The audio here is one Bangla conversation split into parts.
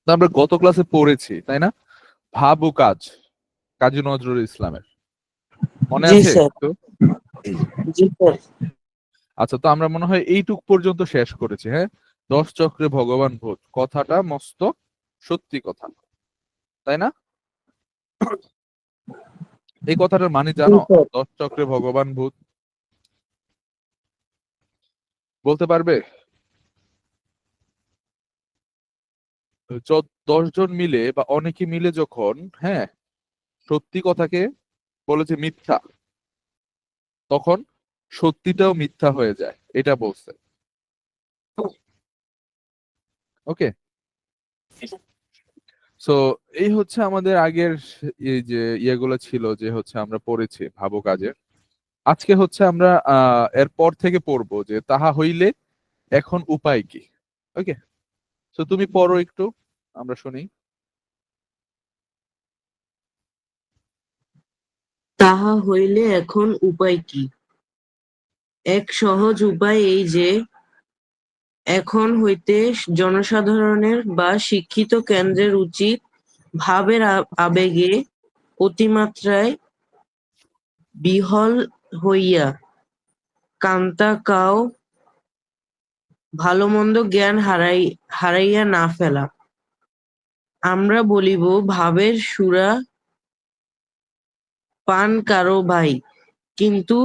তো আমরা গত ক্লাসে পড়েছি, তাই না? ভাব ও কাজ, কাজী নজরুল ইসলামের, মনে জি আছে স্যার। তো? জি স্যার। আচ্ছা, তো আমরা মনে হয় এইটুক পর্যন্ত শেষ করেছি। হ্যাঁ, 10 চক্রে ভগবান ভূত কথাটা মস্ত সত্যি কথা, তাই না? এই কথাটার মানে জি জানো? স্যার। 10 চক্রে ভগবান ভূত বলতে পারবে? 10 জন মিলে বা অনেকে মিলে যখন, হ্যাঁ, সত্যি কথাকে বলেছে মিথ্যা, তখন সত্যিটাও মিথ্যা হয়ে যায়, এটা বলছে। ওকে, সো এই হচ্ছে আমাদের আগের এই যে ইয়েগুলো ছিল, যে হচ্ছে আমরা পড়েছি ভাবো কাজের। আজকে হচ্ছে আমরা এরপর থেকে পড়বো যে তাহা হইলে এখন উপায় কি। ওকে, তো তুমি পড়ো একটু, আমরা শুনি। তাহা হইলে এখন উপায় কি? এক সহজ উপায় এই যে, এখন হইতে জনসাধারণের বা শিক্ষিত কেন্দ্রের উচিত ভাবের আবেগে অতিমাত্রায় বিহ্বল হইয়া কান্তাকাও ভালোমন্দ জ্ঞান হারাইয়া না ফেলা। আমরা বলিব, ভাবের সুরা পান কারো ভাই, কিন্তু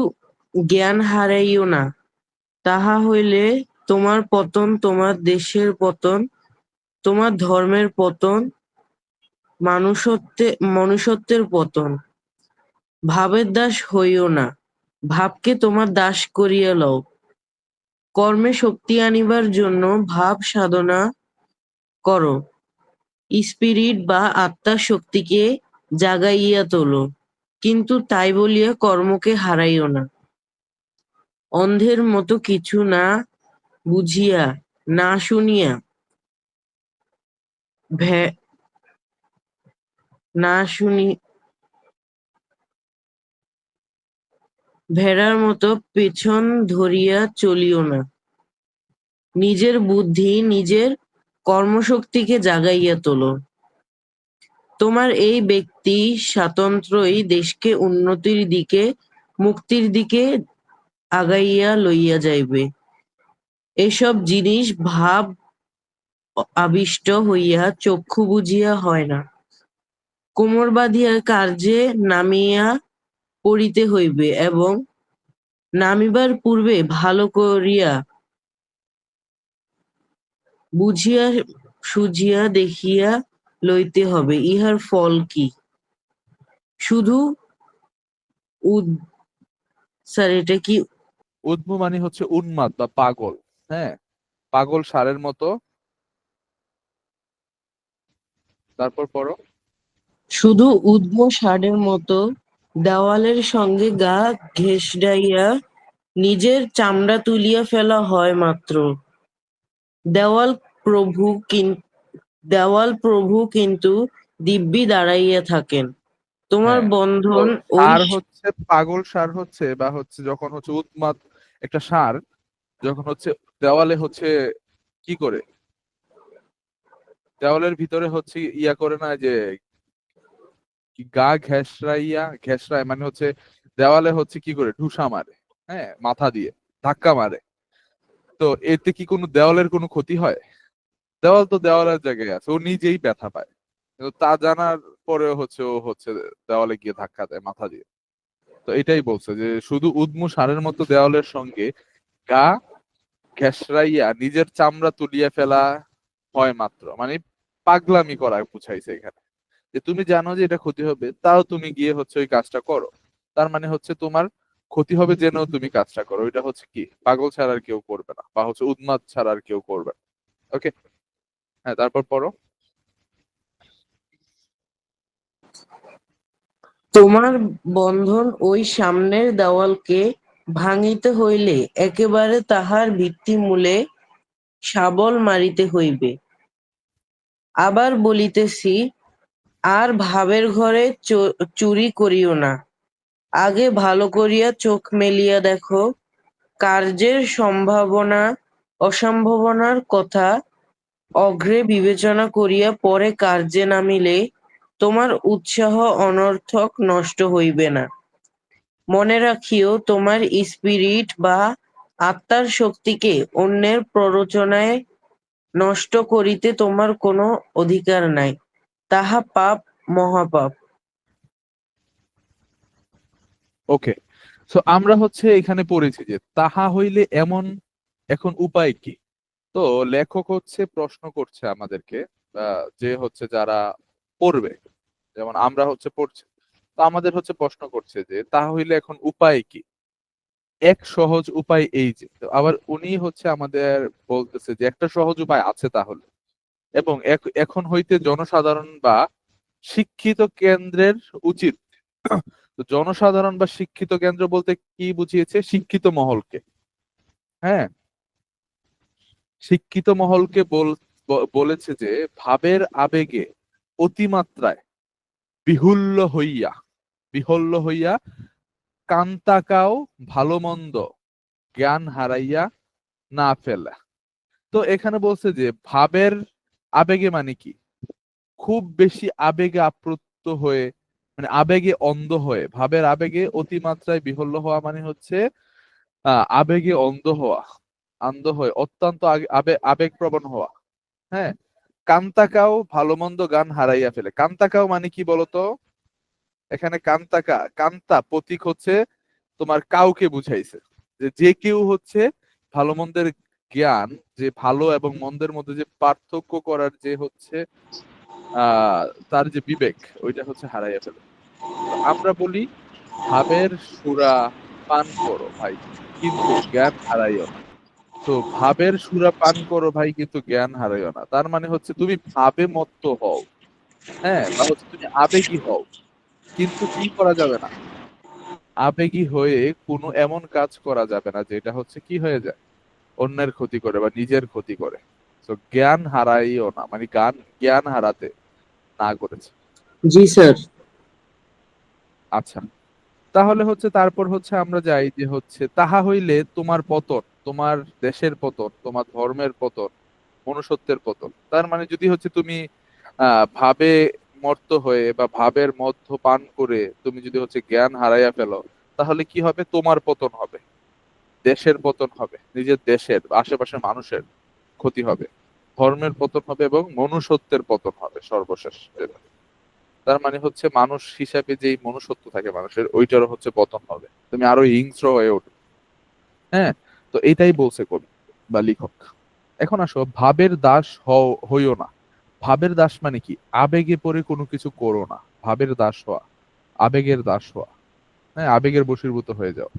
জ্ঞান হারাইও না, তাহা হইলে তোমার পতন, তোমার দেশের পতন, তোমার ধর্মের পতন, মনুষ্যত্বের পতন। ভাবের দাস হইও না, ভাবকে তোমার দাস করিয়া লও। কর্মে শক্তি আনিবার জন্য ভাব সাধনা কর, স্পিরিট বা আত্মার শক্তিকে জাগাইয়া তোলো, কিন্তু তাই বলিয়া কর্মকে হারাইও না। অন্ধের মতো কিছু না বুঝিয়া, না শুনিয়া, ভে- না শুনি ভেড়ার মতো পেছন ধরিয়া চলিও না। নিজের বুদ্ধি, নিজের কর্মশক্তিকে জাগাইয়া তোলো। তোমার এই ব্যক্তি স্বাতন্ত্র্যই দেশকে উন্নতির দিকে, মুক্তির দিকে আগাইয়া লইয়া যাইবে। এসব জিনিস ভাব আবিষ্ট হইয়া চক্ষু বুজিয়া হয় না। কোমর বাঁধিয়া কার্যে নামিয়া পড়িতে হইবে, এবং নামিবার পূর্বে ভালো করিয়া বুঝিয়া শুঝিয়া দেখিয়া লইতে হবে ইহার ফল কি। শুধু উদ স্যার, এটা কি? উদ্মু মানে হচ্ছে উন্মাদ বা পাগল। হ্যাঁ, পাগল ষাঁড়ের মতো। তারপর পড়ো। শুধু উদ্ম ষাঁড়ের মতো দেওয়ালের সঙ্গে গা ঘেঁষড়াইয়া নিজের চামড়া তুলিয়া ফেলা হয় মাত্র। দেওয়াল প্রভু কিন- দেওয়াল প্রভু কিন্তু দিব্যি দাঁড়াইয়া থাকেন। তোমার হ্যাঁ, তো বন্ধন ওই ষাঁড় হচ্ছে, পাগল ষাঁড় হচ্ছে, বা হচ্ছে যখন হচ্ছে উন্মাদ একটা ষাঁড় যখন হচ্ছে দেওয়ালে হচ্ছে কি করে, দেওয়ালের ভিতরে হচ্ছে ইয়া করে না, যে কি গা ঘেঁষড়াইয়া, ঘেঁষড়ায় মানে হচ্ছে দেওয়ালে হচ্ছে কি করে ঢুসা মারে, হ্যাঁ, মাথা দিয়ে ধাক্কা মারে। তো এতে কি কোনো দেওয়ালের কোনো ক্ষতি হয়? দেওয়াল তো দেওয়ালের জায়গায় আছে, ও নিজেই ব্যথা পায়। কিন্তু তা জানার পরেও হচ্ছে ও হচ্ছে দেওয়ালে গিয়ে ধাক্কা দেয় মাথা দিয়ে। তো এটাই বলছে যে শুধু উদ্মু ষাঁড়ের মতো দেওয়ালের সঙ্গে গা ঘেঁষড়াইয়া নিজের চামড়া তুলিয়া ফেলা হয় মাত্র, মানে পাগলামি করা বুঝাইছে এখানে। যে তুমি জানো যে এটা ক্ষতি হবে, তাও তুমি গিয়ে হচ্ছে ওই কাজটা করো, তার মানে হচ্ছে তোমার ক্ষতি হবে জেনেও তুমি কাজটা করো। এটা হচ্ছে কি, পাগল ছাড়া আর কেউ করবে না, বা হচ্ছে উন্মাদ ছাড়া আর কেউ করবে না। ওকে, হ্যাঁ, তারপর পড়ো। তোমার বন্ধন ওই সামনের দেওয়ালকে ভাঙিতে হইলে একেবারে তাহার ভিত্তিমূলে শাবল মারিতে হইবে। আবার বলিতেছি, আর ভাবের ঘরে চুরি করিও না। আগে ভালো করিয়া চোখ মেলিয়া দেখো, কার্যের সম্ভাবনা অসম্ভাবনার কথা অগ্রে বিবেচনা করিয়া পরে কার্যে নামিলে তোমার উৎসাহ অনর্থক নষ্ট হইবে না। মনে রাখিও, তোমার স্পিরিট বা আত্মার শক্তিকে অন্যের প্ররোচনায় নষ্ট করিতে তোমার কোনো অধিকার নাই। তাহা পাপ, মহাপাপ। ওকে, সো আমরা হচ্ছে এখানে পড়েছি যে তাহা হইলে এমন, এখন উপায় কি? তো লেখক হচ্ছে প্রশ্ন করছে আমাদেরকে, যে হচ্ছে যারা পড়বে, যেমন আমরা হচ্ছে পড়ছি, তো আমাদের হচ্ছে প্রশ্ন করছে যে তাহা হইলে এখন উপায় কি। এক সহজ উপায় এই যে, তো আবার উনি হচ্ছে আমাদের বলতেছে যে একটা সহজ উপায় আছে তাহলে, এবং এখন হইতে জনসাধারণ বা শিক্ষিত কেন্দ্রের উচিত। তো জনসাধারণ বা শিক্ষিত কেন্দ্র বলতে কি বুঝিয়েছে? শিক্ষিত মহলকে। হ্যাঁ, শিক্ষিত মহলকে বলেছে যে ভাবের আবেগে অতিমাত্রায় বিহুল্য হইয়া, বিহল্য হইয়া কান্তাকাও ভালো মন্দ জ্ঞান হারাইয়া না ফেলা। তো এখানে বলছে যে ভাবের আবেগে মানে কি? খুব বেশি আবেগে আপ্লুত হয়ে, মানে আবেগে অন্ধ হয়ে, ভাবের আবেগে অতিমাত্রায় বিহল্য হওয়া মানে হচ্ছে আবেগে অন্ধ হওয়া, অন্ধ হয়ে অত্যন্ত আবেগপ্রবণ হওয়া। হ্যাঁ, কান্তাকাও ভালো মন্দ গান হারাইয়া ফেলে। কান্তাকাও মানে কি বলতো? এখানে কান্তা প্রতীক হচ্ছে তোমার কাউকে বুঝাইছে, যে যে কেউ হচ্ছে ভালো মন্দের জ্ঞান, যে ভালো এবং মন্দের মধ্যে যে পার্থক্য করার যে হচ্ছে আহ তার যে বিবেক, ওইটা হচ্ছে হারাইয়া ফেলে। তো আমরা বলি ভাবের সুরা পান করো ভাই, কিন্তু জ্ঞান হারাইও না। তো ভাবের সুরা পান করো ভাই, কিন্তু জ্ঞান হারাইও না, তার মানে হচ্ছে তুমি ভাবে মত্ত হও, হ্যাঁ, বা হচ্ছে তুমি আবেগী হও, কিন্তু কি করা যাবে না? আবেগী হয়ে কোনো এমন কাজ করা যাবে না যেটা হচ্ছে কি হয়ে যায়, অন্যের ক্ষতি করে বা নিজের ক্ষতি করে। তো জ্ঞান হারাইও না মানে জ্ঞান হারাতে না করেছে। জি স্যার। আচ্ছা, তাহলে হচ্ছে তারপর হচ্ছে আমরা যাই যে হচ্ছে তাহা হইলে তোমার পতন, তোমার দেশের পতন, তোমার ধর্মের পতন, মনুষ্যত্বের পতন। তার মানে যদি হচ্ছে তুমি ভাবে মত্ত হয়ে বা ভাবের মধ্য পান করে তুমি যদি হচ্ছে জ্ঞান হারাইয়া ফেলো, তাহলে কি হবে? তোমার পতন হবে, দেশের পতন হবে, নিজের দেশের আশেপাশের মানুষের ক্ষতি হবে, ধর্মের পতন হবে এবং মনুষ্যত্বের পতন হবে সর্বশেষ যেটা। তার মানে হচ্ছে মানুষ হিসাবে যেই মনুষ্যত্ব থাকে মানুষের, ওইটারও হচ্ছে পতন হবে, তুমি আরো হিংস্র হয়ে উঠবে। হ্যাঁ, তো এটাই বলছে কবি বা লেখক। এখন আসো, ভাবের দাস হইও না। ভাবের দাস মানে কি? আবেগে পড়ে কোনো কিছু করো না। ভাবের দাস হওয়া, আবেগের দাস হওয়া, হ্যাঁ, আবেগের বশীভূত হয়ে যাও।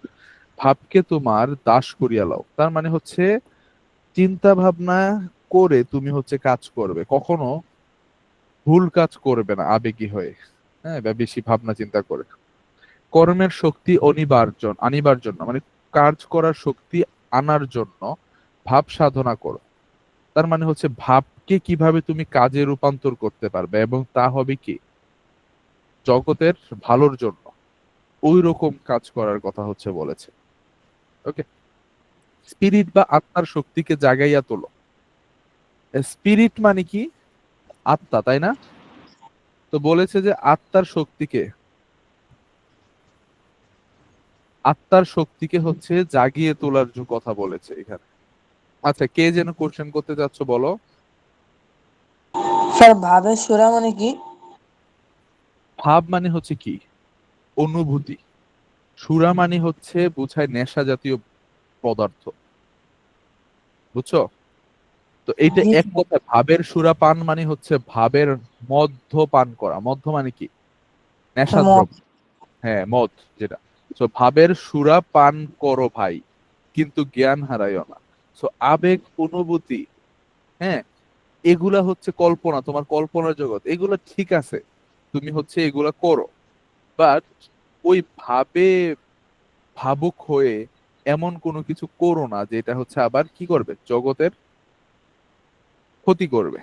ভাবকে তোমার দাস করিয়া লও, তার মানে হচ্ছে চিন্তা ভাবনা করে তুমি হচ্ছে কাজ করবে, কখনো ভুল কাজ করবে না আবেগী হয়ে, হ্যাঁ, বা বেশি ভাবনা চিন্তা করে। কর্মের শক্তি আনিবার জন্য মানে কাজ করার শক্তি আনার জন্য ভাব সাধনা করো। তার মানে হচ্ছে ভাবকে কিভাবে তুমি কাজে রূপান্তর করতে পারবে, এবং তা হবে কি জগতের ভালোর জন্য, ওই রকম কাজ করার কথা হচ্ছে বলেছে। ওকে, স্পিরিট বা আত্মার শক্তিকে জাগাইয়া তোলো। স্পিরিট মানে কি? আত্মা, তাই না? তো বলেছে যে আত্মার শক্তিকে হচ্ছে জাগিয়ে তোলার যে কথা বলেছে এখানে। আচ্ছা, কে যেন কোশ্চেন করতে যাচ্ছ, বলো। স্যার ভাবের সুরা মানে কি? ভাব মানে হচ্ছে কি? অনুভূতি। সুরা মানে হচ্ছে বোঝায় নেশা জাতীয় পদার্থ, বুঝছো? তো এইটা জি এক স্যার। কথা, ভাবের সুরা পান মানে হচ্ছে ভাবের মধ্য পান করা। মধ্য মানে কি? মত। নেশাদ্রব্য। হ্যাঁ, মদ যেটা। তো ভাবের সুরা পান করো ভাই, কিন্তু জ্ঞান হারাইও না। তো আবেগ, অনুভূতি, হ্যাঁ, এগুলা হচ্ছে কল্পনা, তোমার কল্পনার জগৎ, এগুলা ঠিক আছে, তুমি হচ্ছে এগুলা করো, বাট ওই ভাবুক হয়ে এমন কোনো কিছু করো না যেটা হচ্ছে আবার কি করবে, জগতের ক্ষতি করবে,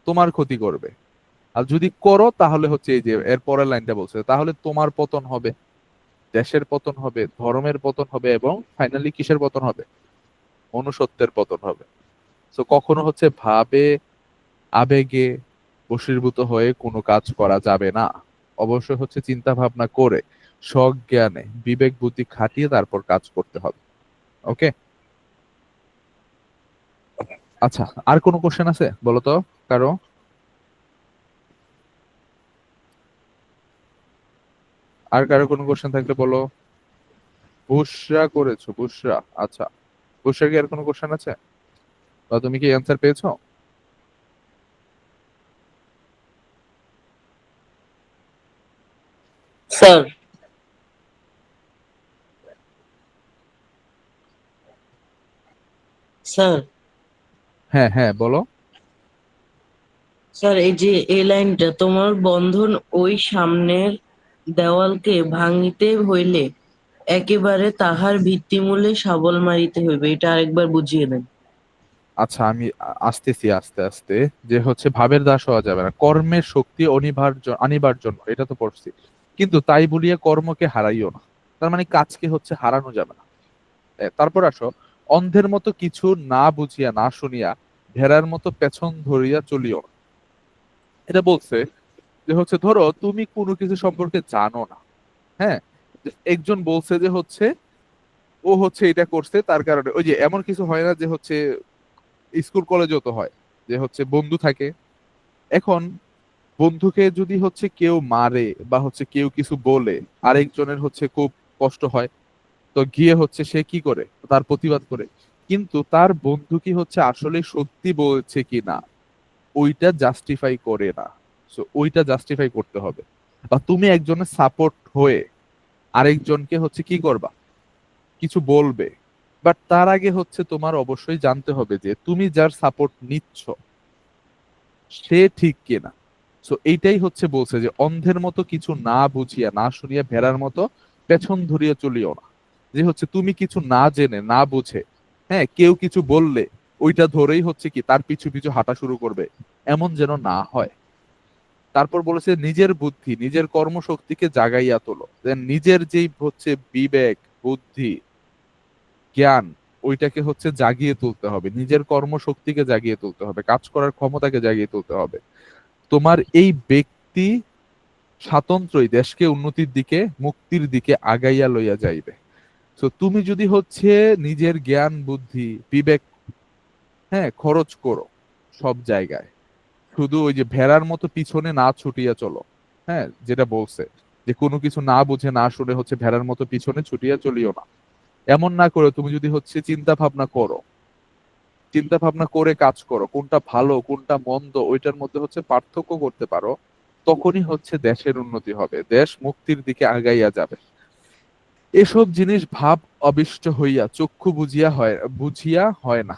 তোমার ক্ষতি করবে। আর যদি করো তাহলে হচ্ছে এই যে এর পরের লাইনটা বলছে, তাহলে তোমার পতন হবে, দেশের পতন হবে, ধর্মের পতন হবে, এবং ফাইনালি কিসের পতন হবে? মনুষ্যত্বের পতন হবে। তো কখনো হচ্ছে ভাবে আবেগে বশীভূত হয়ে কোনো কাজ করা যাবে না। অবশ্যই হচ্ছে চিন্তা ভাবনা করে সজ্ঞানে বিবেক বুদ্ধি খাটিয়ে তারপর কাজ করতে হবে। ওকে, আচ্ছা, আর কোনো কোশ্চেন আছে বলো তো কারো? আর কারো কোনো কোশ্চেন থাকলে বলো। বুশরা করেছো, বুশরা, আচ্ছা। বুশরা কি আর কোনো কোশ্চেন আছে, বা তুমি কি অ্যান্সার পেয়েছো? স্যার স্যার হ্যাঁ হ্যাঁ বলো। স্যার এই যে এই লাইনটা, তোমার বন্ধন ওই সামনের দেওয়ালকে ভাঙিতে হইলে একেবারে তাহার ভিত্তিমূলে শাবল মারিতে হইবে, এটা আরেকবার বুঝিয়ে দেন। আচ্ছা, আমি আসতেছি আস্তে আস্তে। যে হচ্ছে ভাবের দাস হওয়া যাবে না, কর্মের শক্তি অনিবার্য আনিবার জন্য, এটা তো পড়ছি। কিন্তু তাই বলিয়া কর্মকে হারাইও না, তার মানে কাজকে হচ্ছে হারানো যাবে না। তারপর আসো, অন্ধের মতো কিছু না বুঝিয়া না শুনিয়া ভেড়ার মতো পেছন ধরিয়া চলিও না। এটা বলছে যে হচ্ছে ধরো তুমি কোনো কিছু সম্পর্কে জানো না, হ্যাঁ, যে একজন বলছে যে হচ্ছে ও হচ্ছে এটা করছে, তার কারণে ওই যে এমন কিছু হয় না যে হচ্ছে স্কুল কলেজেও তো হয় যে হচ্ছে বন্ধু থাকে। এখন বন্ধুকে যদি হচ্ছে কেউ মারে বা হচ্ছে কেউ কিছু বলে, আরেকজনের হচ্ছে খুব কষ্ট হয়, তো গিয়ে হচ্ছে সে কি করে, তার প্রতিবাদ করে। কিন্তু তার বন্ধু কি হচ্ছে আসলে সত্যি বলছে কি না, ওইটা জাস্টিফাই করে না। সো ওইটা জাস্টিফাই করতে হবে। বা তুমি একজনের সাপোর্ট হয়ে আরেকজনকে হচ্ছে কি করবা, কিছু বলবে, বাট তার আগে হচ্ছে তোমার অবশ্যই জানতে হবে যে তুমি যার সাপোর্ট নিচ্ছ সে ঠিক কিনা। সো এইটাই হচ্ছে বলছে যে অন্ধের মতো কিছু না বুঝিয়া না শুনিয়া ভেড়ার মতো পেছন ধরিয়া চলিও না। যে হচ্ছে তুমি কিছু না জেনে না বুঝে, হ্যাঁ, কেউ কিছু বললে ওইটা ধরেই হচ্ছে কি তার পিছু পিছু হাঁটা শুরু করবে, এমন যেন না হয়। তারপর বলেছে নিজের বুদ্ধি নিজের কর্মশক্তিকে জাগাইয়া তোলো, Then নিজের যেই হচ্ছে বিবেক বুদ্ধি জ্ঞান, ওইটাকে হচ্ছে জাগিয়ে তুলতে হবে, নিজের কর্মশক্তিকে জাগিয়ে তুলতে হবে, কাজ করার ক্ষমতাকে জাগিয়ে তুলতে হবে। তোমার এই ব্যক্তি স্বাতন্ত্র্যই দেশকে উন্নতির দিকে মুক্তির দিকে আগাইয়া লইয়া যাইবে। তো তুমি যদি হচ্ছে নিজের জ্ঞান বুদ্ধি বিবেক, হ্যাঁ, খরচ করো সব জায়গায়, শুধু ওই যে ভেড়ার মতো পিছনে না ছুটিয়া চলো, হ্যাঁ, যেটা বলছে যে কোনো কিছু না বুঝে না শুনে হচ্ছে ভেড়ার মতো পিছনে ছুটিয়া চলিও না, এমন না করে তুমি যদি হচ্ছে চিন্তা ভাবনা করো, চিন্তা ভাবনা করে কাজ করো, কোনটা ভালো কোনটা মন্দ ওইটার মধ্যে হচ্ছে পার্থক্য করতে পারো, তখনই হচ্ছে দেশের উন্নতি হবে, দেশ মুক্তির দিকে আগাইয়া যাবে। এসব জিনিস ভাব অবিষ্ট হইয়া চক্ষু বুঝিয়া হয় না।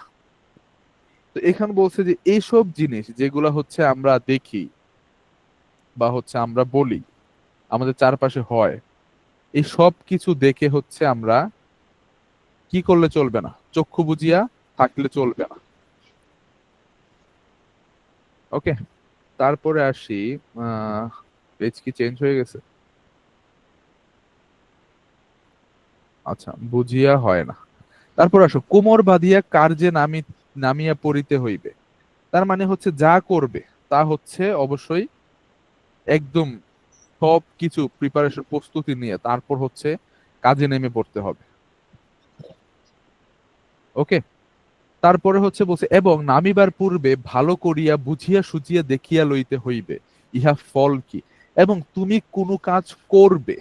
তো এখানে বলছে যে এইসব জিনিস যেগুলা হচ্ছে আমরা দেখি বা হচ্ছে আমরা বলি আমাদের চারপাশে হয়, এই সব কিছু দেখে হচ্ছে আমরা কি করলে চলবে না, চক্ষু বুঝিয়া থাকলে চলবে না। ওকে, তারপরে আসি। পেজ কি চেঞ্জ হয়ে গেছে? আচ্ছা, বুঝিয়া হয় না। তারপর আসো, কোমর বাঁধিয়া কার্যে নামিয়া পড়িতে হইবে। তার মানে হচ্ছে যা করবে তা হচ্ছে অবশ্যই একদম সব কিছু প্রিপারেশন প্রস্তুতি নিয়ে তারপর হচ্ছে কাজে নেমে পড়তে হবে। ওকে, তারপরে হচ্ছে বলছে এবং নামিবার পূর্বে ভালো করিয়া বুঝিয়া সুঝিয়া দেখিয়া লইতে হইবে ইহা ফল কি। এবং তুমি কোনো কাজ করবে,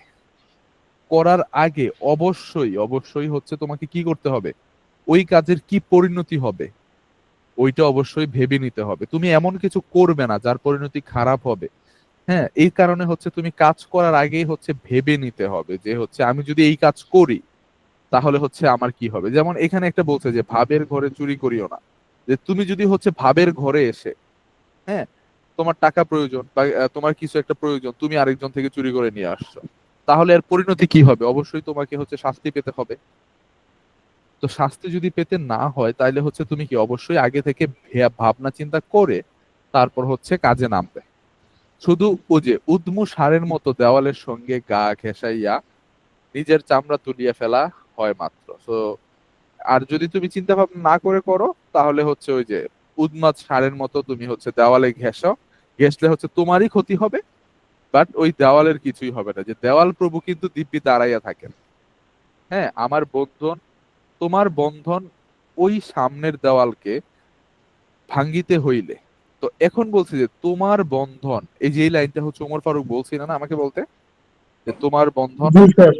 করার আগে অবশ্যই অবশ্যই হচ্ছে তোমাকে কি করতে হবে, ওই কাজের কি পরিণতি হবে ওইটা অবশ্যই ভেবে নিতে হবে। তুমি এমন কিছু করবে না যার পরিণতি খারাপ হবে। হ্যাঁ, এই কারণে হচ্ছে তুমি কাজ করার আগেই হচ্ছে ভেবে নিতে হবে যে হচ্ছে আমি যদি এই কাজ করি তাহলে হচ্ছে আমার কি হবে। যেমন এখানে একটা বলছে যে ভাবের ঘরে চুরি করিও না। যে তুমি যদি হচ্ছে ভাবের ঘরে এসে, হ্যাঁ, তোমার টাকা প্রয়োজন বা তোমার কিছু একটা প্রয়োজন, তুমি আরেকজন থেকে চুরি করে নিয়ে আসছো, তাহলে এর পরিণতি কি হবে, অবশ্যই তোমাকে হচ্ছে শাস্তি পেতে হবে। তো শাস্তি যদি পেতে না হয় তাহলে হচ্ছে তুমি কি অবশ্যই আগে থেকে ভাবনা চিন্তা করে তারপর হচ্ছে কাজে নামবে। শুধু ও যে উদ্মু ষাঁড়ের মতো দেওয়ালের সঙ্গে গা ঘেঁষাইয়া নিজের চামড়া তুলিয়া ফেলা হয় মাত্র। তো আর যদি তুমি চিন্তা ভাবনা না করে করো, তাহলে হচ্ছে ওই যে উন্মাদ ষাঁড়ের মতো তুমি হচ্ছে দেওয়ালে ঘেঁষো, ঘেঁষলে হচ্ছে তোমারই ক্ষতি হবে, বাট ওই দেওয়ালের কিছুই হবে না। যে দেওয়াল প্রভু কিন্তু দিব্যি দাঁড়াইয়া থাকেন। হ্যাঁ, আমার বন্ধন, তোমার বন্ধন ওই সামনের দেওয়ালকে ভাঙ্গিতে হইলে। তো এখন বলছি যে তোমার বন্ধন, এই যে এই লাইনটা হচ্ছে ওমর ফারুক বলছিল না আমাকে বলতে, যে তোমার বন্ধন। জি স্যার।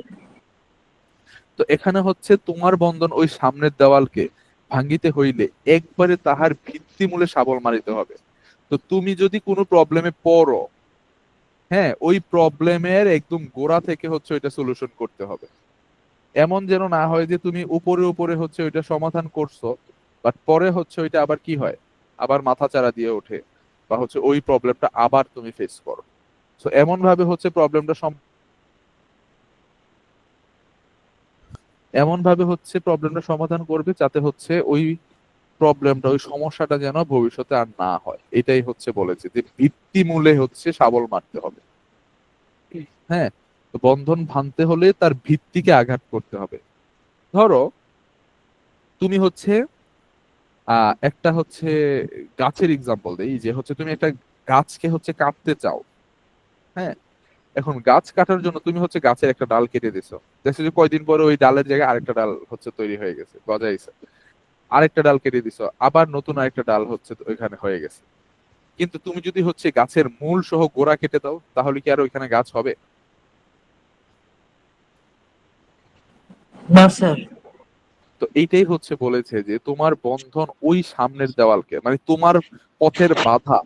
তো এখানে হচ্ছে তোমার বন্ধন ওই সামনের দেওয়ালকে ভাঙ্গিতে হইলে একবারে তাহার ভিত্তিমূলে শাবল মারিতে হবে। তো তুমি যদি কোনো প্রবলেমে পড়ো, হ্যাঁ, ওই প্রবলেমের একদম গোড়া থেকে হচ্ছে ওইটা সলিউশন করতে হবে। এমন যেন না হয় যে তুমি উপরে উপরে হচ্ছে ওইটা সমাধান করছো, বাট পরে হচ্ছে ওইটা আবার কি হয়, আবার মাথাচাড়া দিয়ে ওঠে, বা হচ্ছে ওই প্রবলেমটা আবার তুমি ফেস করো। তো এমন ভাবে হচ্ছে এমন ভাবে হচ্ছে প্রবলেমটা সমাধান করবে যাতে হচ্ছে ওই প্রবলেমটা, ওই সমস্যাটা যেন ভবিষ্যতে আর না হয়। এটাই হচ্ছে বলেছে যে ভিত্তিমূলে হচ্ছে শাবল মারতে হবে। হ্যাঁ, তো বন্ধন ভাঙতে হলে তার ভিত্তিকে আঘাত করতে হবে। ধরো তুমি হচ্ছে একটা হচ্ছে গাছের এক্সাম্পল দেই, যে হচ্ছে তুমি একটা গাছকে হচ্ছে কাটতে চাও। হ্যাঁ, এখন গাছ কাটার জন্য তুমি হচ্ছে গাছের একটা ডাল কেটে দিছো, দেখছো যে কয়দিন পরে ওই ডালের জায়গায় আরেকটা ডাল হচ্ছে তৈরি হয়ে গেছে, গজাইছে। আরেকটা ডাল কেটে দিছো, আবার নতুন আরেকটা ডাল হচ্ছে ওইখানে হয়ে গেছে। কিন্তু তুমি যদি হচ্ছে গাছের মূল সহ গোড়া কেটে দাও, তাহলে কি আর ওইখানে গাছ হবে? না স্যার। তো এইটাই হচ্ছে বলেছে যে তোমার বন্ধন ওই সামনের দেওয়ালকে, মানে তোমার পথের বাধা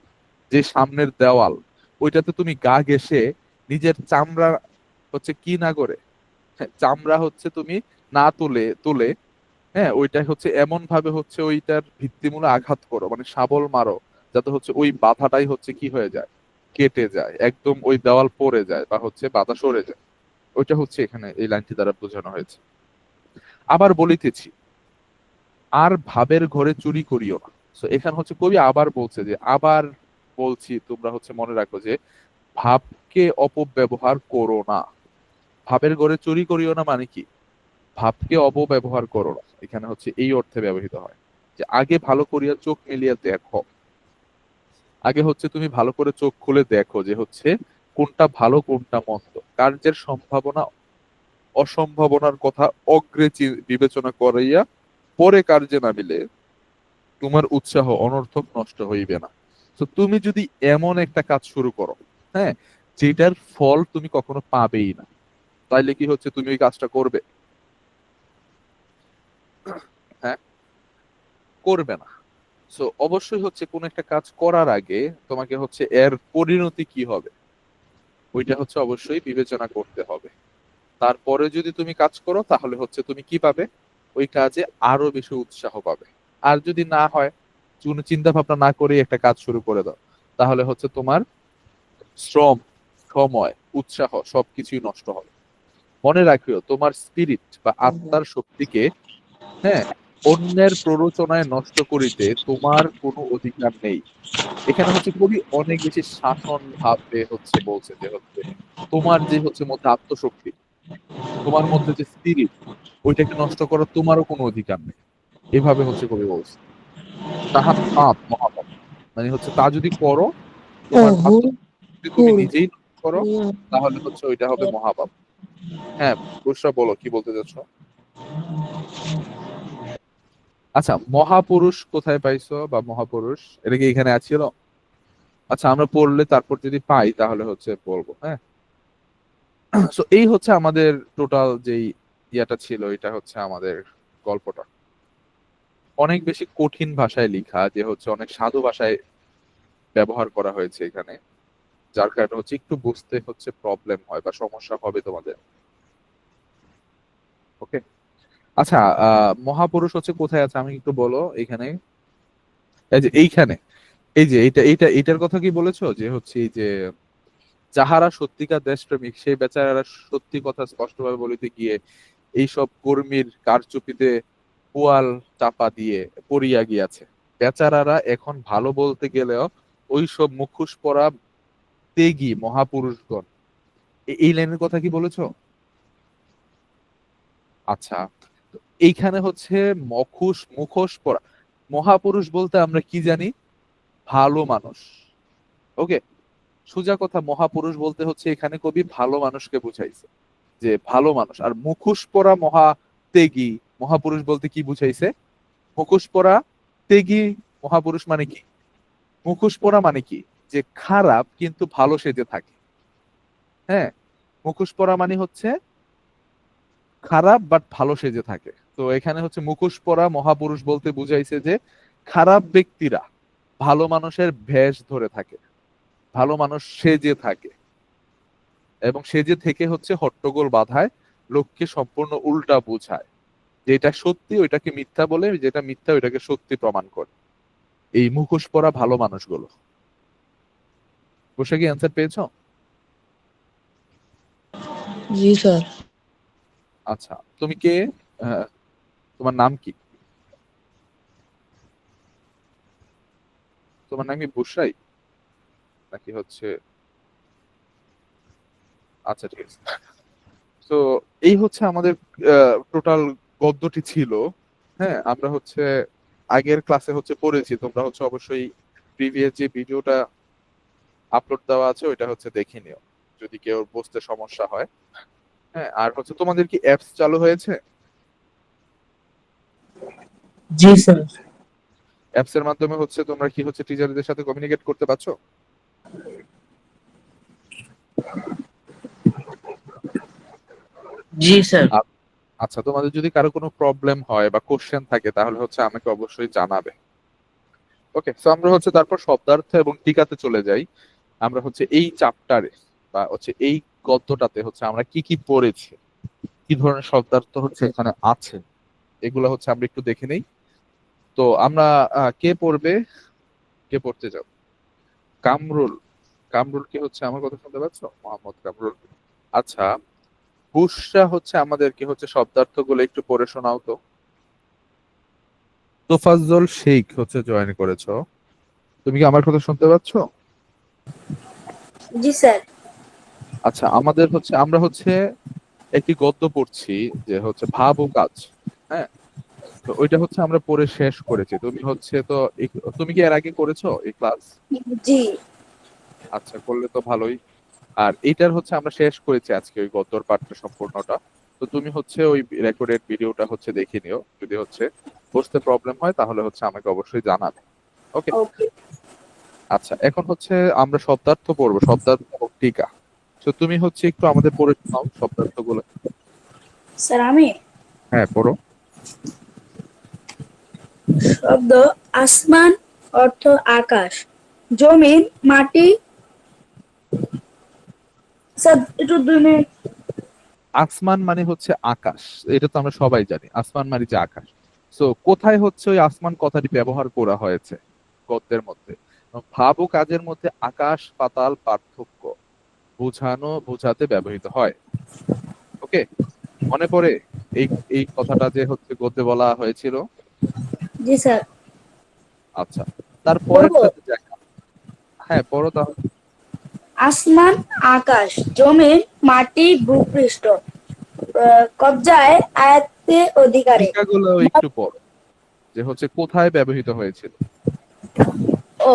যে সামনের দেওয়াল, ওইটাতে তুমি গা ঘেঁষে নিজের চামড়া হচ্ছে কি না করে, হ্যাঁ, চামড়া হচ্ছে তুমি না তুলে তুলে, হ্যাঁ, ওইটা হচ্ছে এমন ভাবে হচ্ছে ওইটার ভিত্তিমূলে আঘাত করো, মানে শাবল মারো, যাতে হচ্ছে ওই বাধাটাই হচ্ছে কি হয়ে যায়, কেটে যায়, একদম ওই দেওয়াল পড়ে যায় বা হচ্ছে বাধা সরে যায়। ওইটা হচ্ছে এখানে এই লাইনটি দ্বারা বোঝানো হয়েছে। আবার বলিতেছি, আর ভাবের ঘরে চুরি করিও না। তো এখানে হচ্ছে কবি আবার বলছে যে আবার বলছি, তোমরা হচ্ছে মনে রাখো যে ভাবকে অপব্যবহার করো না। ভাবের ঘরে চুরি করিও না মানে কি, ভাবকে অপব্যবহার করো না, এখানে হচ্ছে এই অর্থে ব্যবহৃত হয় যে আগে ভালো করিয়া চোখ মেলিয়া দেখো। আগে হচ্ছে তুমি ভালো করে চোখ খুলে দেখো যে হচ্ছে কোনটা ভালো কোনটা মন্দ, কার্যের সম্ভাবনা অসম্ভাবনার কথা অগ্রে বিবেচনা করাইয়া পরে কার্যে নামিলে তোমার উৎসাহ অনর্থক নষ্ট হইবে না। তো তুমি যদি এমন একটা কাজ শুরু করো, হ্যাঁ, যেটার ফল তুমি কখনো পাবেই না, তাইলে কি হচ্ছে তুমি ওই কাজটা করবে? হ্যাঁ, করবে না। সো অবশ্যই হচ্ছে কোন একটা কাজ করার আগে তোমাকে হচ্ছে এর পরিণতি কি হবে ওইটা হচ্ছে অবশ্যই বিবেচনা করতে হবে। তারপরে যদি তুমি কাজ করো, তাহলে হচ্ছে তুমি কি পাবে, ওই কাজে আরো বেশি উৎসাহ পাবে। আর যদি না হয়, কোনো চিন্তা ভাবনা না করে একটা কাজ শুরু করে দাও, তাহলে হচ্ছে তোমার শ্রম, সময়, উৎসাহ সবকিছুই নষ্ট হবে। মনে রাখিও, তোমার স্পিরিট বা আত্মার শক্তিকে, হ্যাঁ, অন্যের প্ররোচনায় নষ্ট করিতে তোমার কোনো অধিকার নেই। এখানে হচ্ছে কবি অনেক বেশি শাসন ভাবে হচ্ছে বলছে যে হচ্ছে তোমার যে হচ্ছে মধ্যে আত্মশক্তি, তোমার মধ্যে যে স্পিরিট, ওইটাকে নষ্ট করার তোমারও কোনো অধিকার নেই। এভাবে হচ্ছে কবি বলছে। তাহা পাপ, মহাপাপ। মানে হচ্ছে তা যদি করো, তোমার আত্মশক্তি তুমি নিজেই নষ্ট করো, তাহলে হচ্ছে ওইটা হবে মহাপাপ। হ্যাঁ, বুসরা বলো কি বলতে চাচ্ছ? আচ্ছা, মহাপুরুষ কোথায় পাইছো, বা মহাপুরুষ এটা কি এখানে আছিল? আচ্ছা, আমরা পড়লে তারপর যদি পাই তাহলে হচ্ছে বলবো। হ্যাঁ, তো এই হচ্ছে আমাদের টোটাল যেই ইয়াটা ছিল, এটা হচ্ছে আমাদের গল্পটা। অনেক বেশি কঠিন ভাষায় লিখা, যে হচ্ছে অনেক সাধু ভাষায় ব্যবহার করা হয়েছে এখানে, যার কারণে হচ্ছে একটু বুঝতে হচ্ছে প্রবলেম হয় বা সমস্যা হবে তোমাদের। ওকে, আচ্ছা, মহাপুরুষ হচ্ছে কোথায় আছে আমি একটু বলো এখানে। এই যে এইখানে, এই যে এইটার কথা কি বলেছো, যে হচ্ছে এই যে যাহারা সত্যিকার দেশপ্রেমিক সেই বেচারারা সত্যি কথা স্পষ্টভাবে বলিতে গিয়ে এইসব কর্মীর কারচুপিতে পোয়াল চাপা দিয়ে পড়িয়া গিয়াছে। বেচারারা এখন ভালো বলতে গেলেও ওই সব মুখোশ পরা ত্যাগী মহাপুরুষগণ। এই লাইনের কথা কি বলেছো? আচ্ছা, এইখানে হচ্ছে মুখোশ পরা। মহাপুরুষ বলতে আমরা কি জানি? ভালো মানুষ। ওকে, সোজা কথা, মহাপুরুষ বলতে হচ্ছে এখানে কবি ভালো মানুষকে বুঝাইছে, যে ভালো মানুষ। আর মুখোশ পরা ত্যাগী মহাপুরুষ বলতে কি বুঝাইছে? মুখোশ পরা ত্যাগী মহাপুরুষ মানে কি? মুখোশ পরা মানে কি? যে খারাপ কিন্তু ভালো সেজে থাকে। হ্যাঁ, মুখোশ পরা মানে হচ্ছে খারাপ বাট ভালো সেজে থাকে। তো এখানে হচ্ছে মুখোশ পরা মহাপুরুষ বলতে বুঝাইছে যে খারাপ ব্যক্তিরা ভালো মানুষের ভেষ ধরে থাকে, ভালো মানুষ সেজে থাকে, এবং সেজে থেকে হচ্ছে হট্টগোল বাধায়, লোককে সম্পূর্ণ উল্টা বুঝায়। যেটা সত্যি ওইটাকে মিথ্যা বলে, যেটা মিথ্যা ওইটাকে সত্যি প্রমাণ করে। এই মুখোশ পরা ভালো মানুষগুলো। বসে কি অ্যান্সার পেয়েছো? জি স্যার। আচ্ছা, তুমি কে? আহ, তোমার নাম কি? তোমার নাম কি বুশরাই নাকি হচ্ছে? আচ্ছা, ঠিক আছে। তো এই হচ্ছে আমাদের টোটাল গদ্যটি ছিল। হ্যাঁ, আমরা হচ্ছে আগের ক্লাসে হচ্ছে পড়েছি, তোমরা হচ্ছে অবশ্যই প্রিভিয়াস যে ভিডিওটা আপলোড দেওয়া আছে ওইটা হচ্ছে দেখে নিও, যদি কেউ বুঝতে সমস্যা হয়। হ্যাঁ, আর হচ্ছে তোমাদের কি অ্যাপস চালু হয়েছে? জি স্যার। অ্যাপস এর মাধ্যমে হচ্ছে তোমরা কি হচ্ছে টিচারদের সাথে কমিউনিকেট করতে পারছো? জি স্যার। আচ্ছা, তোমাদের যদি কারো কোনো প্রবলেম হয় বা কোশ্চেন থাকে তাহলে হচ্ছে আমাকে অবশ্যই জানাবে। ওকে, তো আমরা হচ্ছে তারপর শব্দার্থ এবং টিকাতে চলে যাই। আমরা হচ্ছে এই চ্যাপ্টারে বা হচ্ছে এই গদ্যটাতে হচ্ছে আমরা কি কি পড়েছি, কি ধরনের শব্দার্থ হচ্ছে এখানে আছে, এগুলো হচ্ছে আমরা একটু দেখে নেই। তো আমরা কে পড়বে? কে পড়তে যাও? কামরুল। কামরুল কি হচ্ছে আমার কথা শুনতে পাচ্ছ? মোহাম্মদ কামরুল। আচ্ছা, বুশরা হচ্ছে আমাদেরকে হচ্ছে শব্দার্থ গুলো একটু পড়ে শোনাও তো। তোফাজ্জল শেখ হচ্ছে জয়েন করেছো, তুমি কি আমার কথা শুনতে পাচ্ছ? জি স্যার। আচ্ছা, আমরা হচ্ছে একটি গদ্য পড়ছি, যে হচ্ছে ভাব ও কাজ। হ্যাঁ, তো ওইটা হচ্ছে আমরা পড়ে শেষ করেছি। তুমি হচ্ছে তো তুমি কি এর আগে করেছো এই ক্লাস? জি। আচ্ছা, করলে তো ভালোই। আর এটার হচ্ছে আমরা শেষ করেছি আজকে ওই গদ্যর পাঠটা সম্পূর্ণটা। তো তুমি হচ্ছে ওই রেকর্ডেড ভিডিওটা হচ্ছে দেখে নিও, যদি হচ্ছে বুঝতে প্রবলেম হয় তাহলে হচ্ছে আমাকে অবশ্যই জানাবে। ওকে। ওকে আচ্ছা, এখন হচ্ছে আমরা শব্দার্থ পড়বো, শব্দার্থ এবং টিকা। তো তুমি হচ্ছে একটু আমাদের পড়ে শোনাও শব্দার্থ গুলো। স্যার। আমি হ্যাঁ, পড়ো। শব্দ আসমান অর্থ আকাশ, জমিন মাটি। স্যার একটু 2 মিনিট। আসমান মানে হচ্ছে আকাশ, এটা তো আমরা সবাই জানি, আসমান মানে যে আকাশ। তো কোথায় হচ্ছে ওই আসমান কথাটি ব্যবহার করা হয়েছে গদ্যের মধ্যে? ভাব ও কাজের মধ্যে আকাশ পাতাল পার্থক্য বোঝাতে ব্যবহৃত হয়। ওকে, মনে পড়ে এই এই কথাটা যে হচ্ছে গদ্যে বলা হয়েছিল? জি স্যার। আচ্ছা, পড়বো। তারপরেরটাতে দেখা। হ্যাঁ, পড়ো তাহলে। আসমান আকাশ, জমিন মাটি ভূপৃষ্ঠ, কবজায় আয়ত্তে অধিকারে। টিকাগুলো একটু পড়ো, যে হচ্ছে কোথায় ব্যবহৃত হয়েছিল। ও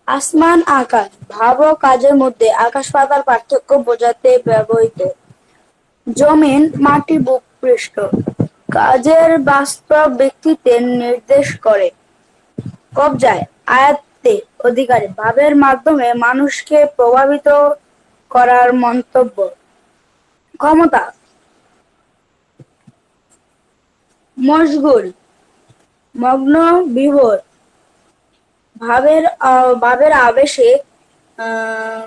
আসমান আকাশ ভাব ও কাজের মধ্যে আকাশ পাতাল পার্থক্য বোঝাতে ব্যবহৃত। জমিন মাটি ভূপৃষ্ঠ কাজের বাস্তব ব্যক্তিত্বের নির্দেশ করে। কবজায় আয়ত্তে অধিকারে ভাবের মাধ্যমে মানুষকে প্রভাবিত করার মন্তব্য ক্ষমতা। মশগুল মগ্ন বিভোর ভাবের আবেশে। আহ,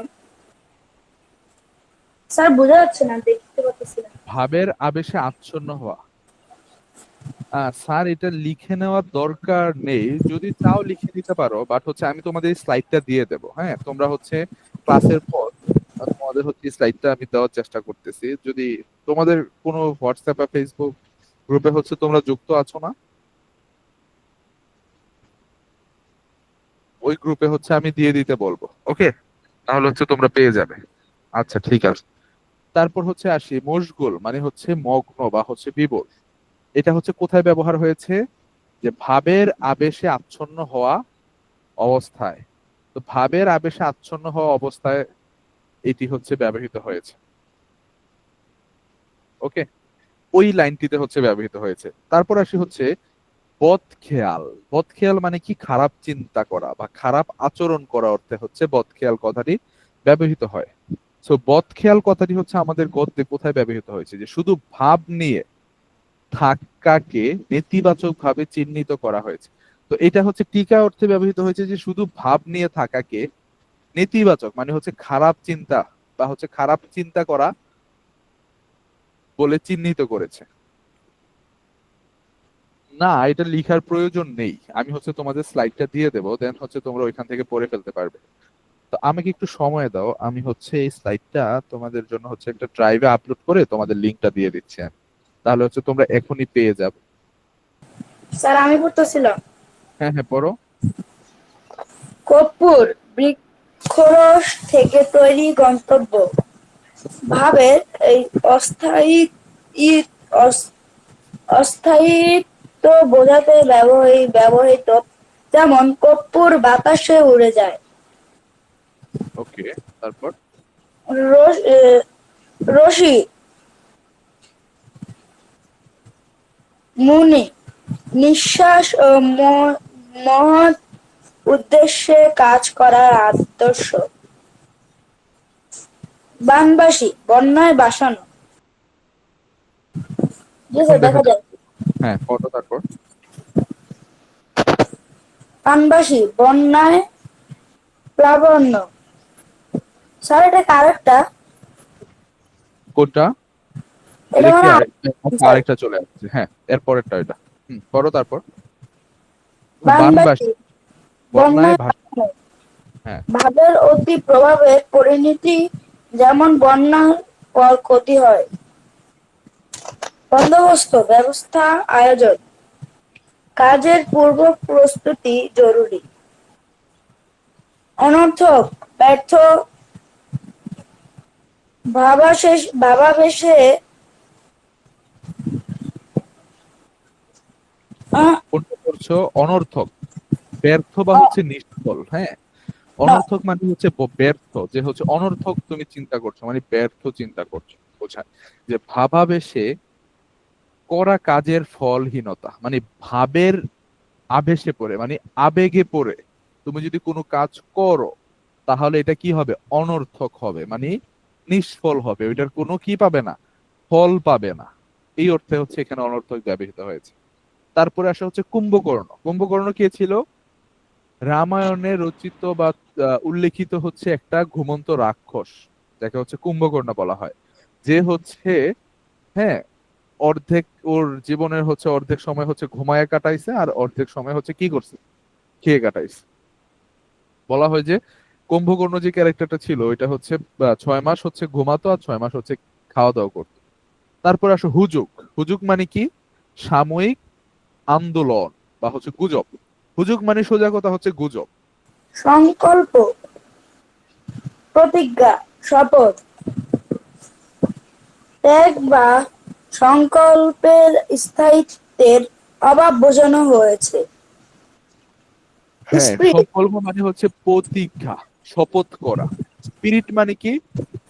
স্যার বোঝা যাচ্ছে না, দেখতে পাচ্ছি না। ভাবের আবেশে আচ্ছন্ন হওয়া। স্যার, এটা লিখে নেওয়ার দরকার নেই, যদি চাও লিখে নিতে পারো, বাট হচ্ছে আমি তোমাদের স্লাইডটা দিয়ে দেবো। হ্যাঁ, তোমরা হচ্ছে ক্লাসের পর তোমাদের হচ্ছে স্লাইডটা আমি দেওয়ার চেষ্টা করতেছি। যদি তোমাদের কোনো হোয়াটসঅ্যাপ বা ফেসবুক গ্রুপে হচ্ছে তোমরা যুক্ত আছো না, ওই গ্রুপে হচ্ছে আমি দিয়ে দিতে বলবো। ওকে, তাহলে হচ্ছে তোমরা পেয়ে যাবে। আচ্ছা, ঠিক আছে। তারপর হচ্ছে আসি মশগুল মানে হচ্ছে মগ্ন বা হচ্ছে বিভোর। এটা হচ্ছে কোথায় ব্যবহার হয়েছে? যে ভাবের আবেশে আচ্ছন্ন হওয়া অবস্থায়। তো ভাবের আবেশে আচ্ছন্ন হওয়া অবস্থায় এটি হচ্ছে ব্যবহৃত হয়েছে। ওকে, ওই লাইনটিতে হচ্ছে ব্যবহৃত হয়েছে। তারপর আসি হচ্ছে বদখেয়াল। বদখেয়াল মানে কি? খারাপ চিন্তা করা বা খারাপ আচরণ করা অর্থে হচ্ছে বদখেয়াল কথাটি ব্যবহৃত হয়। সো বদখেয়াল কথাটি হচ্ছে আমাদের গদ্যে কোথায় ব্যবহৃত হয়েছে? যে শুধু ভাব নিয়ে থাকাকে নেতিবাচক ভাবে চিহ্নিত করা হয়েছে। তো এটা হচ্ছে টিকা অর্থে ব্যবহৃত হয়েছে যে শুধু ভাব নিয়ে থাকাকে নেতিবাচক মানে হচ্ছে খারাপ চিন্তা বা হচ্ছে খারাপ চিন্তা করা বলে চিহ্নিত করেছে। না, এটা লিখার প্রয়োজন নেই। আমি হচ্ছে তোমাদের স্লাইডটা দিয়ে দেবো, দেন হচ্ছে তোমরা ওইখান থেকে পড়ে ফেলতে পারবে। তো আমাকে একটু সময় দাও, আমি হচ্ছে এই স্লাইডটা তোমাদের জন্য হচ্ছে একটা ড্রাইভে আপলোড করে তোমাদের লিংকটা দিয়ে দিচ্ছি আমি। তাহলে হচ্ছে তোমরা এখনই পেয়ে যাবে। স্যার আমি পড়তেছিলাম। হ্যাঁ হ্যাঁ, পড়ো। কর্পূর বৃক্ষরস থেকে তৈরি গন্তব্য ভাবের এই অস্থায়িত্ব বোঝাতে ব্যবহৃত, যেমন কর্পূর বাতাসে উড়ে যায়। ওকে, তারপর রশি মুনি নিঃশ্বাস ও মহৎ উদ্দেশ্যে কাজ করার আদর্শ। বানবাসী বন্যায় ভাসানো। জি স্যার, দেখা দেখা যাক। যায়। হ্যাঁ, পড়ো তারপর। বানবাসী বন্যায় প্লাবন্য। স্যার এটা কারেক্টটা? কোনটা? এটা এটা কি মানে আরেকটা চলে আসছে? হ্যাঁ, এর পরেরটা এটা। পড়ো তারপর। বানবাসী বানবাসী বন্যায় বন্যায় ভাসানো। হ্যাঁ। ভাবের অতি প্রভাবের পরিণতি, যেমন বন্যার পর ক্ষতি হয়। বন্দোবস্ত ব্যবস্থা আয়োজন, কাজের পূর্ব প্রস্তুতি জরুরি। অনর্থক ব্যর্থ ভাবাবেশে কোনটা করছো? অনর্থক, ব্যর্থ বা হচ্ছে নিষ্ফল। হ্যাঁ, অনর্থক মানে হচ্ছে ব্যর্থ, যে হচ্ছে অনর্থক তুমি চিন্তা করছো মানে ব্যর্থ চিন্তা করছো বোঝায়। যে ভাবাবেশে করা কাজের ফলহীনতা মানে ভাবের আবেশে পড়ে মানে আবেগে পড়ে তুমি যদি কোনো কাজ করো তাহলে এটা কি হবে? অনর্থক হবে মানে নিষ্ফল হবে, ওইটার কোনো কি পাবে না? ফল পাবে না। এই অর্থে হচ্ছে এখানে অনর্থক ব্যবহৃত হয়েছে। তারপরে আসা হচ্ছে কুম্ভকর্ণ। কুম্ভকর্ণ কে ছিল? রামায়ণে রচিত বা উল্লেখিত হচ্ছে একটা ঘুমন্ত রাক্ষস, যাকে হচ্ছে কুম্ভকর্ণ বলা হয়। যে হচ্ছে, হ্যাঁ, অর্ধেক ওর জীবনের হচ্ছে অর্ধেক সময় হচ্ছে ঘুমায় কাটাইছে আর অর্ধেক সময় হচ্ছে কি করছে? খেয়ে কাটাইছে। বলা হয় যে কুম্ভকর্ণ যে ক্যারেক্টারটা ছিল ওইটা হচ্ছে 6 মাস হচ্ছে ঘুমাতো আর 6 মাস হচ্ছে খাওয়া দাওয়া করতো। তারপর আসো হুজুগ। হুজুগ মানে কি? সাময়িক আন্দোলন বা হচ্ছে গুজব। হুজুগ মানে সোজা কথা হচ্ছে গুজব। সংকল্প প্রতিজ্ঞা শপথ, ত্যাগ বা সংকল্পের স্থায়িত্বের অভাব বোঝানো হয়েছে। হ্যাঁ, স্পিরিট সংকল্প মানে হচ্ছে প্রতিজ্ঞা, শপথ করা। স্পিরিট মানে কি?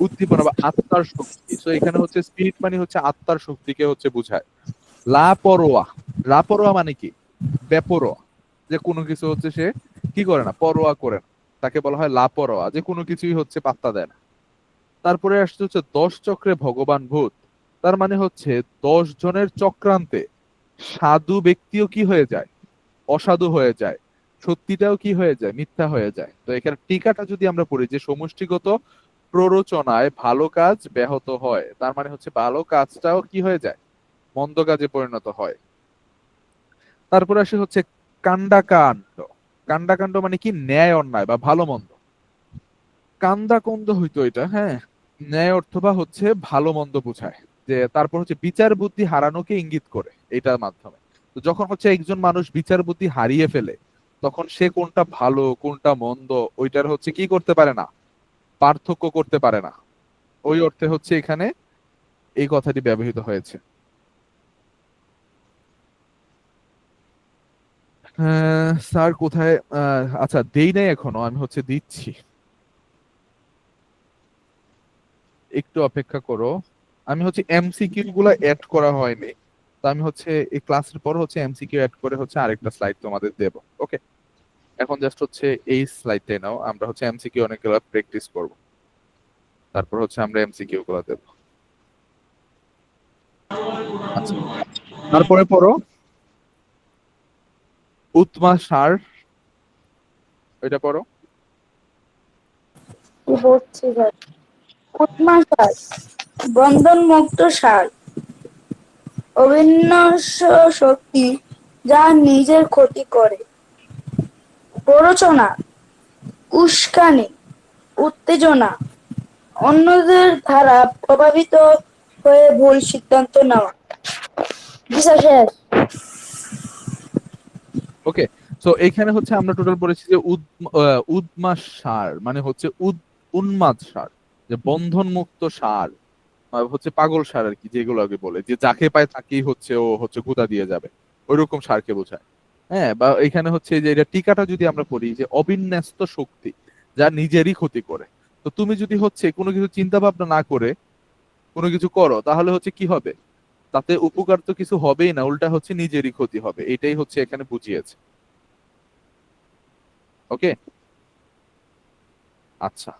উদ্দীপনা বা আত্মার শক্তি। তো এখানে হচ্ছে স্পিরিট মানে হচ্ছে আত্মার শক্তিকে হচ্ছে বোঝায়। লাপরোয়া। লাপরোয়া মানে কি? বেপরোয়া, যে কোনো কিছু হচ্ছে সে কি করে না, পরোয়া করে না, তাকে বলা হয় লাপরোয়া, যে কোনো কিছুই হচ্ছে পাত্তা দেয় না। তারপরে আসছে হচ্ছে 10 চক্রে ভগবান ভূত। তার মানে হচ্ছে 10 জনের চক্রান্তে সাধু ব্যক্তিও কি হয়ে যায়? অসাধু হয়ে যায়। সত্যিটাও কি হয়ে যায়? মিথ্যা হয়ে যায়। তো এখানে টিকাটা যদি আমরা পড়ি যে সমষ্টিগত প্ররোচনায় ভালো কাজ ব্যাহত হয়, তার মানে হচ্ছে ভালো কাজটাও কি হয়ে যায়? মন্দ কাজে পরিণত হয়। তারপরে আসে হচ্ছে কাণ্ডাকাণ্ড। কাণ্ডাকাণ্ড মানে কি? ন্যায় অন্যায় বা ভালো মন্দ। কান্দাকন্দ হইতো এটা, হ্যাঁ, ন্যায় অর্থ বা হচ্ছে ভালো মন্দ বোঝায়। যে তারপর হচ্ছে বিচার বুদ্ধি হারানোকে ইঙ্গিত করে এটার মাধ্যমে। তো যখন হচ্ছে একজন মানুষ বিচার বুদ্ধি হারিয়ে ফেলে তখন সে কোনটা ভালো কোনটা মন্দ ওইটার হচ্ছে কি করতে পারে না, পার্থক্য করতে পারে না। ওই অর্থে হচ্ছে এখানে এই কথাটি ব্যবহৃত হয়েছে। স্যার কোথায়? আচ্ছা, দেই নাই এখনো, আমি হচ্ছে দিচ্ছি, একটু অপেক্ষা করো। আমি হচ্ছে এমসিকিউ গুলা অ্যাড করা হয়নি, তো আমি হচ্ছে এই ক্লাসের পর হচ্ছে এমসিকিউ অ্যাড করে হচ্ছে আরেকটা স্লাইড তোমাদের দেব। ওকে, এখন জাস্ট হচ্ছে এই স্লাইডটাই নাও, আমরা হচ্ছে এমসিকিউ অনেকগুলো প্র্যাকটিস করব, তারপর হচ্ছে আমরা এমসিকিউ গুলো দেব। আচ্ছা, তারপরে পড়ো উৎমা সার, ওইটা পড়ো। কি হচ্ছে স্যার? উৎমা সার বন্ধন মুক্ত সার, অবিনাশ শক্তি যা নিজের ক্ষতি করে। প্ররোচনা, উস্কানি, উত্তেজনা, অন্যদের দ্বারা প্রভাবিত হয়ে ভুল সিদ্ধান্ত নেওয়া। জি স্যার, শেষ। ওকে, সো এখানে হচ্ছে আমরা টোটাল পড়েছি যে উদ্মাস সার মানে হচ্ছে উন্মাদ সার, যে বন্ধন মুক্ত সার, হচ্ছে পাগল সার আর কি, যেগুলো আগে বলে যে যাকে পায় তাকেই হচ্ছে ও হচ্ছে গুঁতা দিয়ে যাবে, ওইরকম সারকে বোঝায়। হ্যাঁ, বা এখানে হচ্ছে যে এটা টিকাটা যদি আমরা পড়ি যে অবিন্যস্ত শক্তি যা নিজেরই ক্ষতি করে। তো তুমি যদি হচ্ছে কোনো কিছু চিন্তা ভাবনা না করে কোনো কিছু করো, তাহলে হচ্ছে কি হবে? তাতে উপকার তো কিছু হবেই না, উল্টা হচ্ছে নিজেরই ক্ষতি হবে, এটাই হচ্ছে এখানে বুঝিয়েছে। ওকে, আচ্ছা।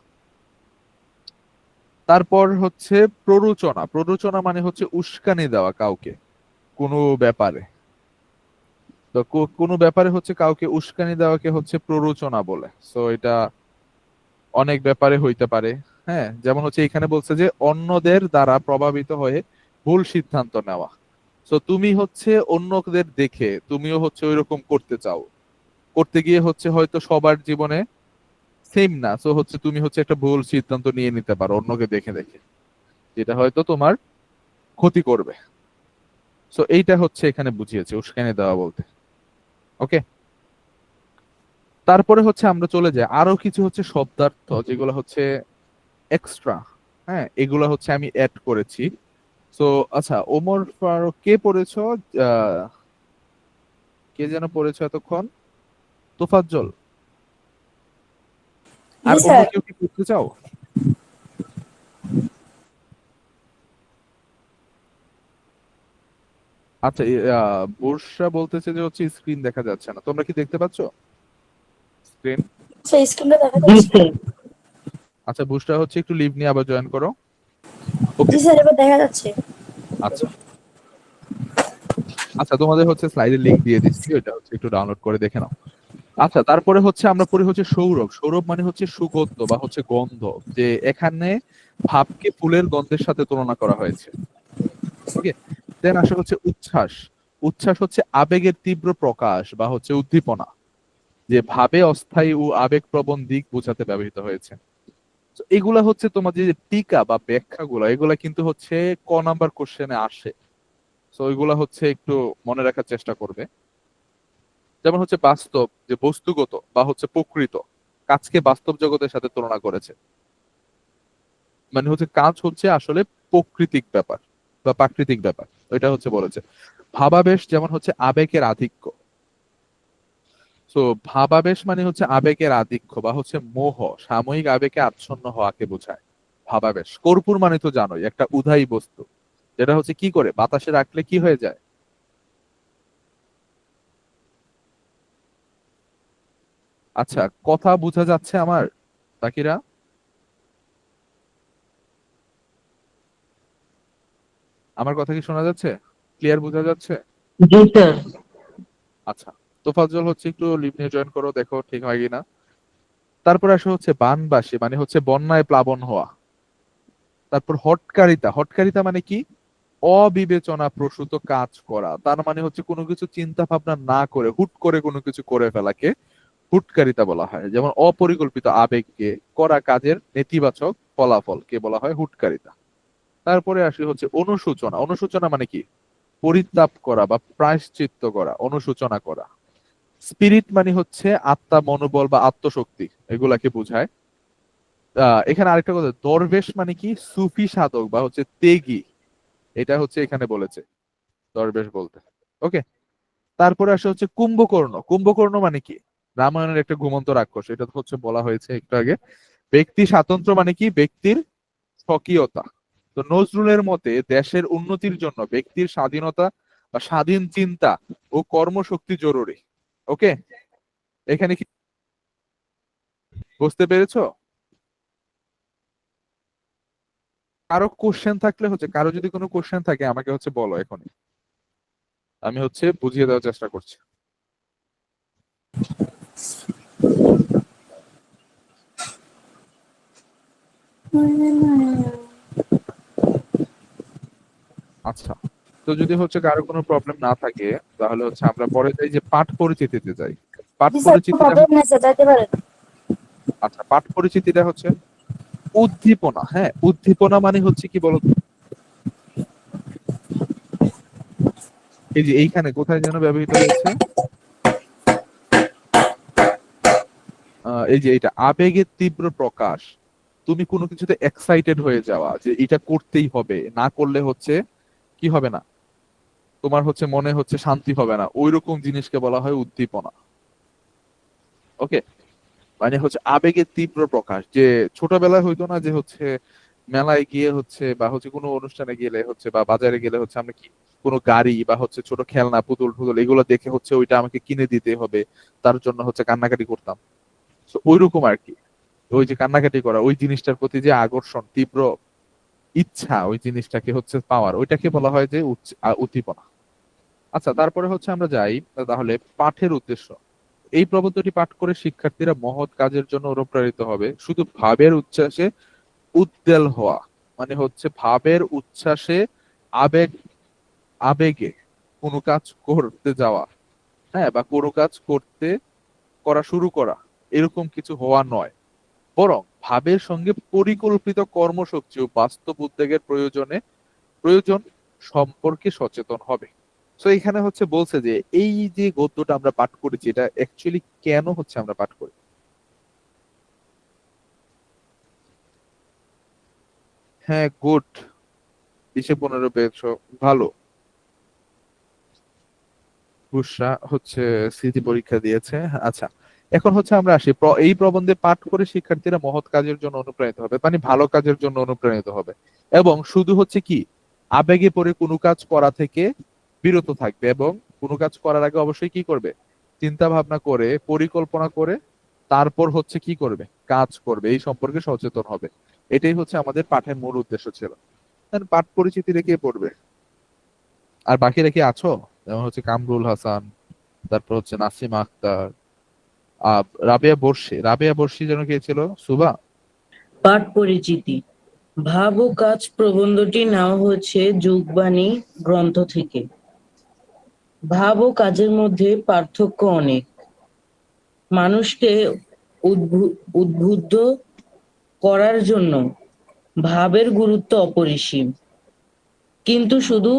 তারপর হচ্ছে প্ররোচনা। প্ররোচনা মানে হচ্ছে উস্কানি দেওয়া কাউকে কোনো ব্যাপারে। তো কোনো ব্যাপারে হচ্ছে কাউকে উস্কানি দেওয়াকে হচ্ছে প্ররোচনা বলে। সো এটা অনেক ব্যাপারে হইতে পারে। হ্যাঁ, যেমন হচ্ছে এখানে বলছে যে অন্যদের দ্বারা প্রভাবিত হয়ে ভুল সিদ্ধান্ত নেওয়া। সো তুমি হচ্ছে অন্যদের দেখে তুমিও হচ্ছে ওইরকম করতে চাও, করতে গিয়ে হচ্ছে হয়তো সবার জীবনে সেম না, সো হচ্ছে তুমি হচ্ছে একটা ভুল সিদ্ধান্ত নিয়ে নিতে পারো অন্যকে দেখে দেখে, যেটা হয়তো তোমার ক্ষতি করবে। সো এইটা হচ্ছে এখানে বুঝিয়েছে উস্কানি দেওয়া বলতে। ওকে, তারপরে হচ্ছে আমরা চলে যাই আরো কিছু হচ্ছে শব্দার্থ যেগুলো হচ্ছে এক্সট্রা। হ্যাঁ, এগুলো হচ্ছে আমি অ্যাড করেছি। তো আচ্ছা, ওমর ফারুক কে পড়েছো? আহ, কে যেন পড়েছো এতক্ষণ? তোফাজ্জল? আর জি অন্য স্যার। কেউ কি পড়তে চাও? আচ্ছা, বর্ষা বলতেছে যে হচ্ছে স্ক্রিন দেখা যাচ্ছে না, তোমরা কি দেখতে পাচ্ছো স্ক্রিন? স্যার স্ক্রিনটা দেখা জি যাচ্ছে। স্যার। আচ্ছা, বুসরা হচ্ছে একটু লিভ নিয়ে আবার জয়েন করো। ওকে, জি স্যার, এবার দেখা যাচ্ছে। আচ্ছা। আচ্ছা, তোমাদের হচ্ছে স্লাইডের লিংক দিয়ে দিচ্ছি, ওইটা হচ্ছে একটু ডাউনলোড করে দেখে নাও। আচ্ছা, তারপরে হচ্ছে আমরা পড়ি হচ্ছে সৌরভ। সৌরভ মানে হচ্ছে সুগন্ধ বা হচ্ছে গন্ধ, যে এখানে ভাবকে ফুলের গন্ধের সাথে তুলনা করা হয়েছে। ওকে, দেন আসে হচ্ছে উচ্ছ্বাস। উচ্ছ্বাস হচ্ছে আবেগের তীব্র প্রকাশ বা হচ্ছে উদ্দীপনা, যে ভাবে অস্থায়ী ও আবেগপ্রবণ দিক বোঝাতে ব্যবহৃত হয়েছে। তো এগুলা হচ্ছে তোমাদের যে টিকা বা ব্যাখ্যাগুলো, এগুলা কিন্তু হচ্ছে ক নাম্বার কোশ্চেনে আসে। তো ওইগুলা হচ্ছে একটু মনে রাখার চেষ্টা করবে। যেমন হচ্ছে বাস্তব, যে বস্তুগত বা হচ্ছে প্রকৃত, কাজকে বাস্তব জগতের সাথে তুলনা করেছে। মানে হচ্ছে কাজ হচ্ছে আসলে প্রকৃতিক ব্যাপার বা প্রাকৃতিক ব্যাপার, ওইটা হচ্ছে বলেছে। ভাবাবেশ যেমন হচ্ছে আবেগের আধিক্য। তো ভাবাবেশ মানে হচ্ছে আবেগের আধিক্য বা হচ্ছে মোহ, সাময়িক আবেগে আচ্ছন্ন হওয়াকে বোঝায় ভাবাবেশ। কর্পূর মানে তো জানোই, একটা উধাই বস্তু, যেটা হচ্ছে কি করে বাতাসে রাখলে কি হয়ে যায়। আচ্ছা, কথা বোঝা যাচ্ছে আমার বাকিরা? আমার কথা কি শোনা যাচ্ছে? ক্লিয়ার বোঝা যাচ্ছে? জি স্যার। আচ্ছা, তোফাজ্জল হচ্ছে একটু লিভ নিয়ে জয়েন করো, দেখো ঠিক হয় কিনা। তারপর আসে হচ্ছে বানবাসী, মানে হচ্ছে বন্যায় প্লাবন হওয়া। তারপর হঠকারিতা। হঠকারিতা মানে কি? অবিবেচনা প্রসূত কাজ করা, তার মানে হচ্ছে কোনো কিছু চিন্তা ভাবনা না করে হুট করে কোনো কিছু করে ফেলাকে হুটকারিতা বলা হয়। যেমন অপরিকল্পিত আবেগকে, করা কাজের নেতিবাচক ফলাফলকে বলা হয় হুটকারিতা। তারপরে আসে হচ্ছে অনুশোচনা। অনুশোচনা মানে কি? পরিতাপ করা বা প্রায়শ্চিত্ত করা, অনুশোচনা করা। স্পিরিট মানে হচ্ছে আত্মা, মনোবল বা আত্মশক্তি, এগুলাকে বোঝায়। এখানে আরেকটা কথা, দরবেশ মানে কি সুফি সাধক বা হচ্ছে তেগি, এটা হচ্ছে এখানে বলেছে দরবেশ বলতে। ওকে, তারপরে আসে হচ্ছে কুম্ভকর্ণ। কুম্ভকর্ণ মানে কি? রামায়ণের একটা ঘুমন্ত রাক্ষস, এটা তো হচ্ছে বলা হয়েছে একটু আগে। ব্যক্তি স্বাতন্ত্র্য মানে কি? ব্যক্তির স্বকীয়তা। তো নজরুলের মতে দেশের উন্নতির জন্য ব্যক্তির স্বাধীনতা বা স্বাধীন চিন্তা ও কর্মশক্তি জরুরি। ওকে, এখানে কি বুঝতে পেরেছো? কারো কোশ্চেন থাকলে হচ্ছে, কারো যদি কোনো কোশ্চেন থাকে আমাকে হচ্ছে বলো এখনই, আমি হচ্ছে বুঝিয়ে দেওয়ার চেষ্টা করছি। আচ্ছা, তো যদি হচ্ছে কারো কোনো প্রবলেম না থাকে তাহলে হচ্ছে আমরা পরে যাই যে পাঠ পরিচিতিতে যাই। পাঠ জি স্যার, কোনো পরিচিতিটা প্রবলেম নেই স্যার, যাইতে পারেন। আচ্ছা, পাঠ পরিচিতিটা হচ্ছে উদ্দীপনা। হ্যাঁ, উদ্দীপনা মানে হচ্ছে কি বলতো? এই যে এইখানে কোথায় যেন ব্যবহৃত হয়েছে, এই যে এটা আবেগের তীব্র প্রকাশ। তুমি কোনো কিছুতে এক্সাইটেড হয়ে যাওয়া যে এটা করতেই হবে, না করলে হচ্ছে কি হবে না, তোমার হচ্ছে মনে হচ্ছে শান্তি হবে না, ওইরকম জিনিসকে বলা হয় উদ্দীপনা। ওকে, মানে হচ্ছে আবেগের তীব্র প্রকাশ। যে ছোটবেলায় হইতো না যে হচ্ছে মেলায় গিয়ে হচ্ছে বা হচ্ছে কোনো অনুষ্ঠানে গেলে হচ্ছে বা বাজারে গেলে হচ্ছে আমরা কি কোনো গাড়ি বা হচ্ছে ছোট খেলনা পুতুল টুতুল এগুলো দেখে হচ্ছে ওইটা আমাকে কিনে দিতে হবে, তার জন্য হচ্ছে কান্নাকাটি করতাম। তো ওইরকম আর কি, ওই যে কান্নাকাটি করা, ওই জিনিসটার প্রতি যে আকর্ষণ, তীব্র ইচ্ছা ওই জিনিসটাকে হচ্ছে পাওয়ার, ওইটাকে বলা হয় যে উদ্দীপনা। আচ্ছা, তারপরে হচ্ছে আমরা যাই তাহলে পাঠের উদ্দেশ্য। এই প্রবন্ধটি পাঠ করে শিক্ষার্থীরা মহৎ কাজের জন্য অনুপ্রাণিত হবে। শুধু ভাবের উচ্ছ্বাসে উদ্বেল হওয়া মানে হচ্ছে ভাবের উচ্ছ্বাসে আবেগ আবেগে কোনো কাজ করতে যাওয়া, হ্যাঁ, বা কোনো কাজ করা শুরু করা, এরকম কিছু হওয়া নয়, বরং ভাবের সঙ্গে পরিকল্পিত কর্মশক্তি ও বাস্তব উদ্যোগের প্রয়োজন সম্পর্কে সচেতন হবে। তো এখানে হচ্ছে বলছে যে এই যে গদ্যটা আমরা পাঠ করেছি এটা অ্যাকচুয়ালি কেন হচ্ছে আমরা পাঠ করি। হ্যাঁ, গুড, 20-15 পেয়েছো, ভালো। বুসরা হচ্ছে স্মৃতি পরীক্ষা দিয়েছে। আচ্ছা, এখন হচ্ছে আমরা আসি এই প্রবন্ধে পাঠ করে শিক্ষার্থীরা মহৎ কাজের জন্য অনুপ্রাণিত হবে, মানে ভালো কাজের জন্য অনুপ্রাণিত হবে, এবং শুধু হচ্ছে কি আবেগে পড়ে কোনো কাজ করা থেকে বিরত থাকবে, এবং কোনো কাজ করার আগে অবশ্যই কি করবে, চিন্তা ভাবনা করে পরিকল্পনা করে তারপর হচ্ছে কি করবে, কাজ করবে, এই সম্পর্কে সচেতন হবে। এটাই হচ্ছে আমাদের পাঠের মূল উদ্দেশ্য ছিল। তাহলে পাঠ পরিচিতি রেখে পড়বে। আর বাকিরা কি আছো? যেমন হচ্ছে কামরুল হাসান, তারপর হচ্ছে নাসিম আক্তার, রাবেয়া বর্ষি যেন কে ছিল, সুবা। পাঠ পরিচিতি। ভাব ও কাজ প্রবন্ধটি নেওয়া হয়েছে যুগবাণী গ্রন্থ থেকে। ভাব ও কাজের মধ্যে পার্থক্য অনেক। মানুষকে উদ্বুদ্ধ করার জন্য ভাবের গুরুত্ব অপরিসীম, কিন্তু শুধু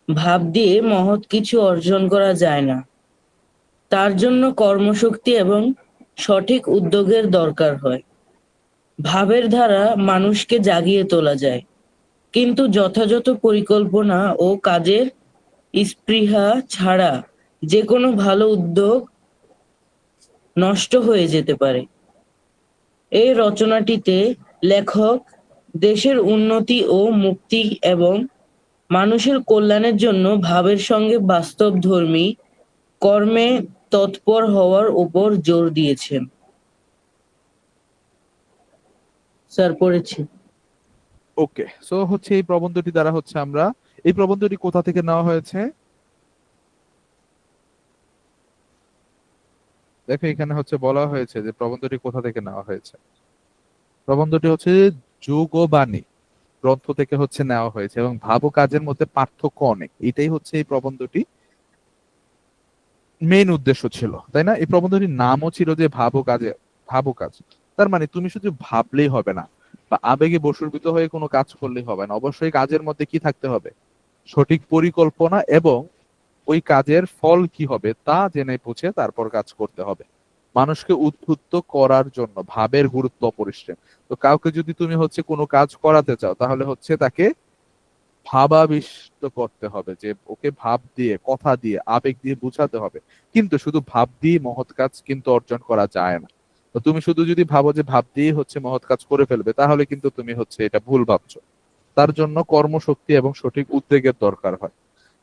ভাব দিয়ে মহৎ কিছু অর্জন করা যায় না। তার জন্য কর্মশক্তি এবং সঠিক উদ্যোগের দরকার হয়। ভাবের দ্বারা মানুষকে জাগিয়ে তোলা যায়, কিন্তু যথাযথ পরিকল্পনা ও কাজের স্পৃহা ছাড়া যে কোনো ভালো উদ্যোগ নষ্ট হয়ে যেতে পারে। এই রচনাটিতে লেখক দেশের উন্নতি ও মুক্তি এবং মানুষের কল্যাণের জন্য ভাবের সঙ্গে বাস্তবধর্মী কর্মে তৎপর হওয়ার উপর জোর দিয়েছেন। স্যার, পড়েছি। ওকে, সো হচ্ছে এই প্রবন্ধটি দ্বারা হচ্ছে আমরা, এই প্রবন্ধটি কোথা থেকে নেওয়া হয়েছে? দেখো এখানে হচ্ছে বলা হয়েছে যে প্রবন্ধটি কোথা থেকে নেওয়া হয়েছে। প্রবন্ধটি হচ্ছে যোগবাণী গ্রন্থ থেকে হচ্ছে নেওয়া হয়েছে, এবং ভাব ও কাজের মধ্যে পার্থক্য অনেক, এটাই হচ্ছে এই প্রবন্ধটি মেইন উদ্দেশ্য ছিল, তাই না? এই প্রবন্ধটির নামও ছিল যে ভাব ও কাজ। তার মানে তুমি শুধু ভাবলেই হবে না বা আবেগে বশীভূত হয়ে কোনো কাজ করলেই হবে না, অবশ্যই কাজের মধ্যে কি থাকতে হবে, সঠিক পরিকল্পনা, এবং ওই কাজের ফল কি হবে তা জেনে বুঝে তারপর কাজ করতে হবে। মানুষকে উদ্বুদ্ধ করার জন্য ভাবের গুরুত্ব অপরিসীম। তো কাউকে যদি তুমি হচ্ছে কোনো কাজ করাতে চাও, তাহলে হচ্ছে তাকে ভাবাবিষ্ট করতে হবে, যে ওকে ভাব দিয়ে, কথা দিয়ে, আবেগ দিয়ে বুঝাতে হবে। কিন্তু শুধু ভাব দিয়ে মহৎ কাজ কিন্তু অর্জন করা যায় না। তো তুমি শুধু যদি ভাবো যে ভাব দিয়ে হচ্ছে মহৎ কাজ করে ফেলবে, তাহলে কিন্তু তুমি হচ্ছে এটা ভুল ভাবছো। তার জন্য কর্মশক্তি এবং সঠিক উদ্যোগের দরকার হয়।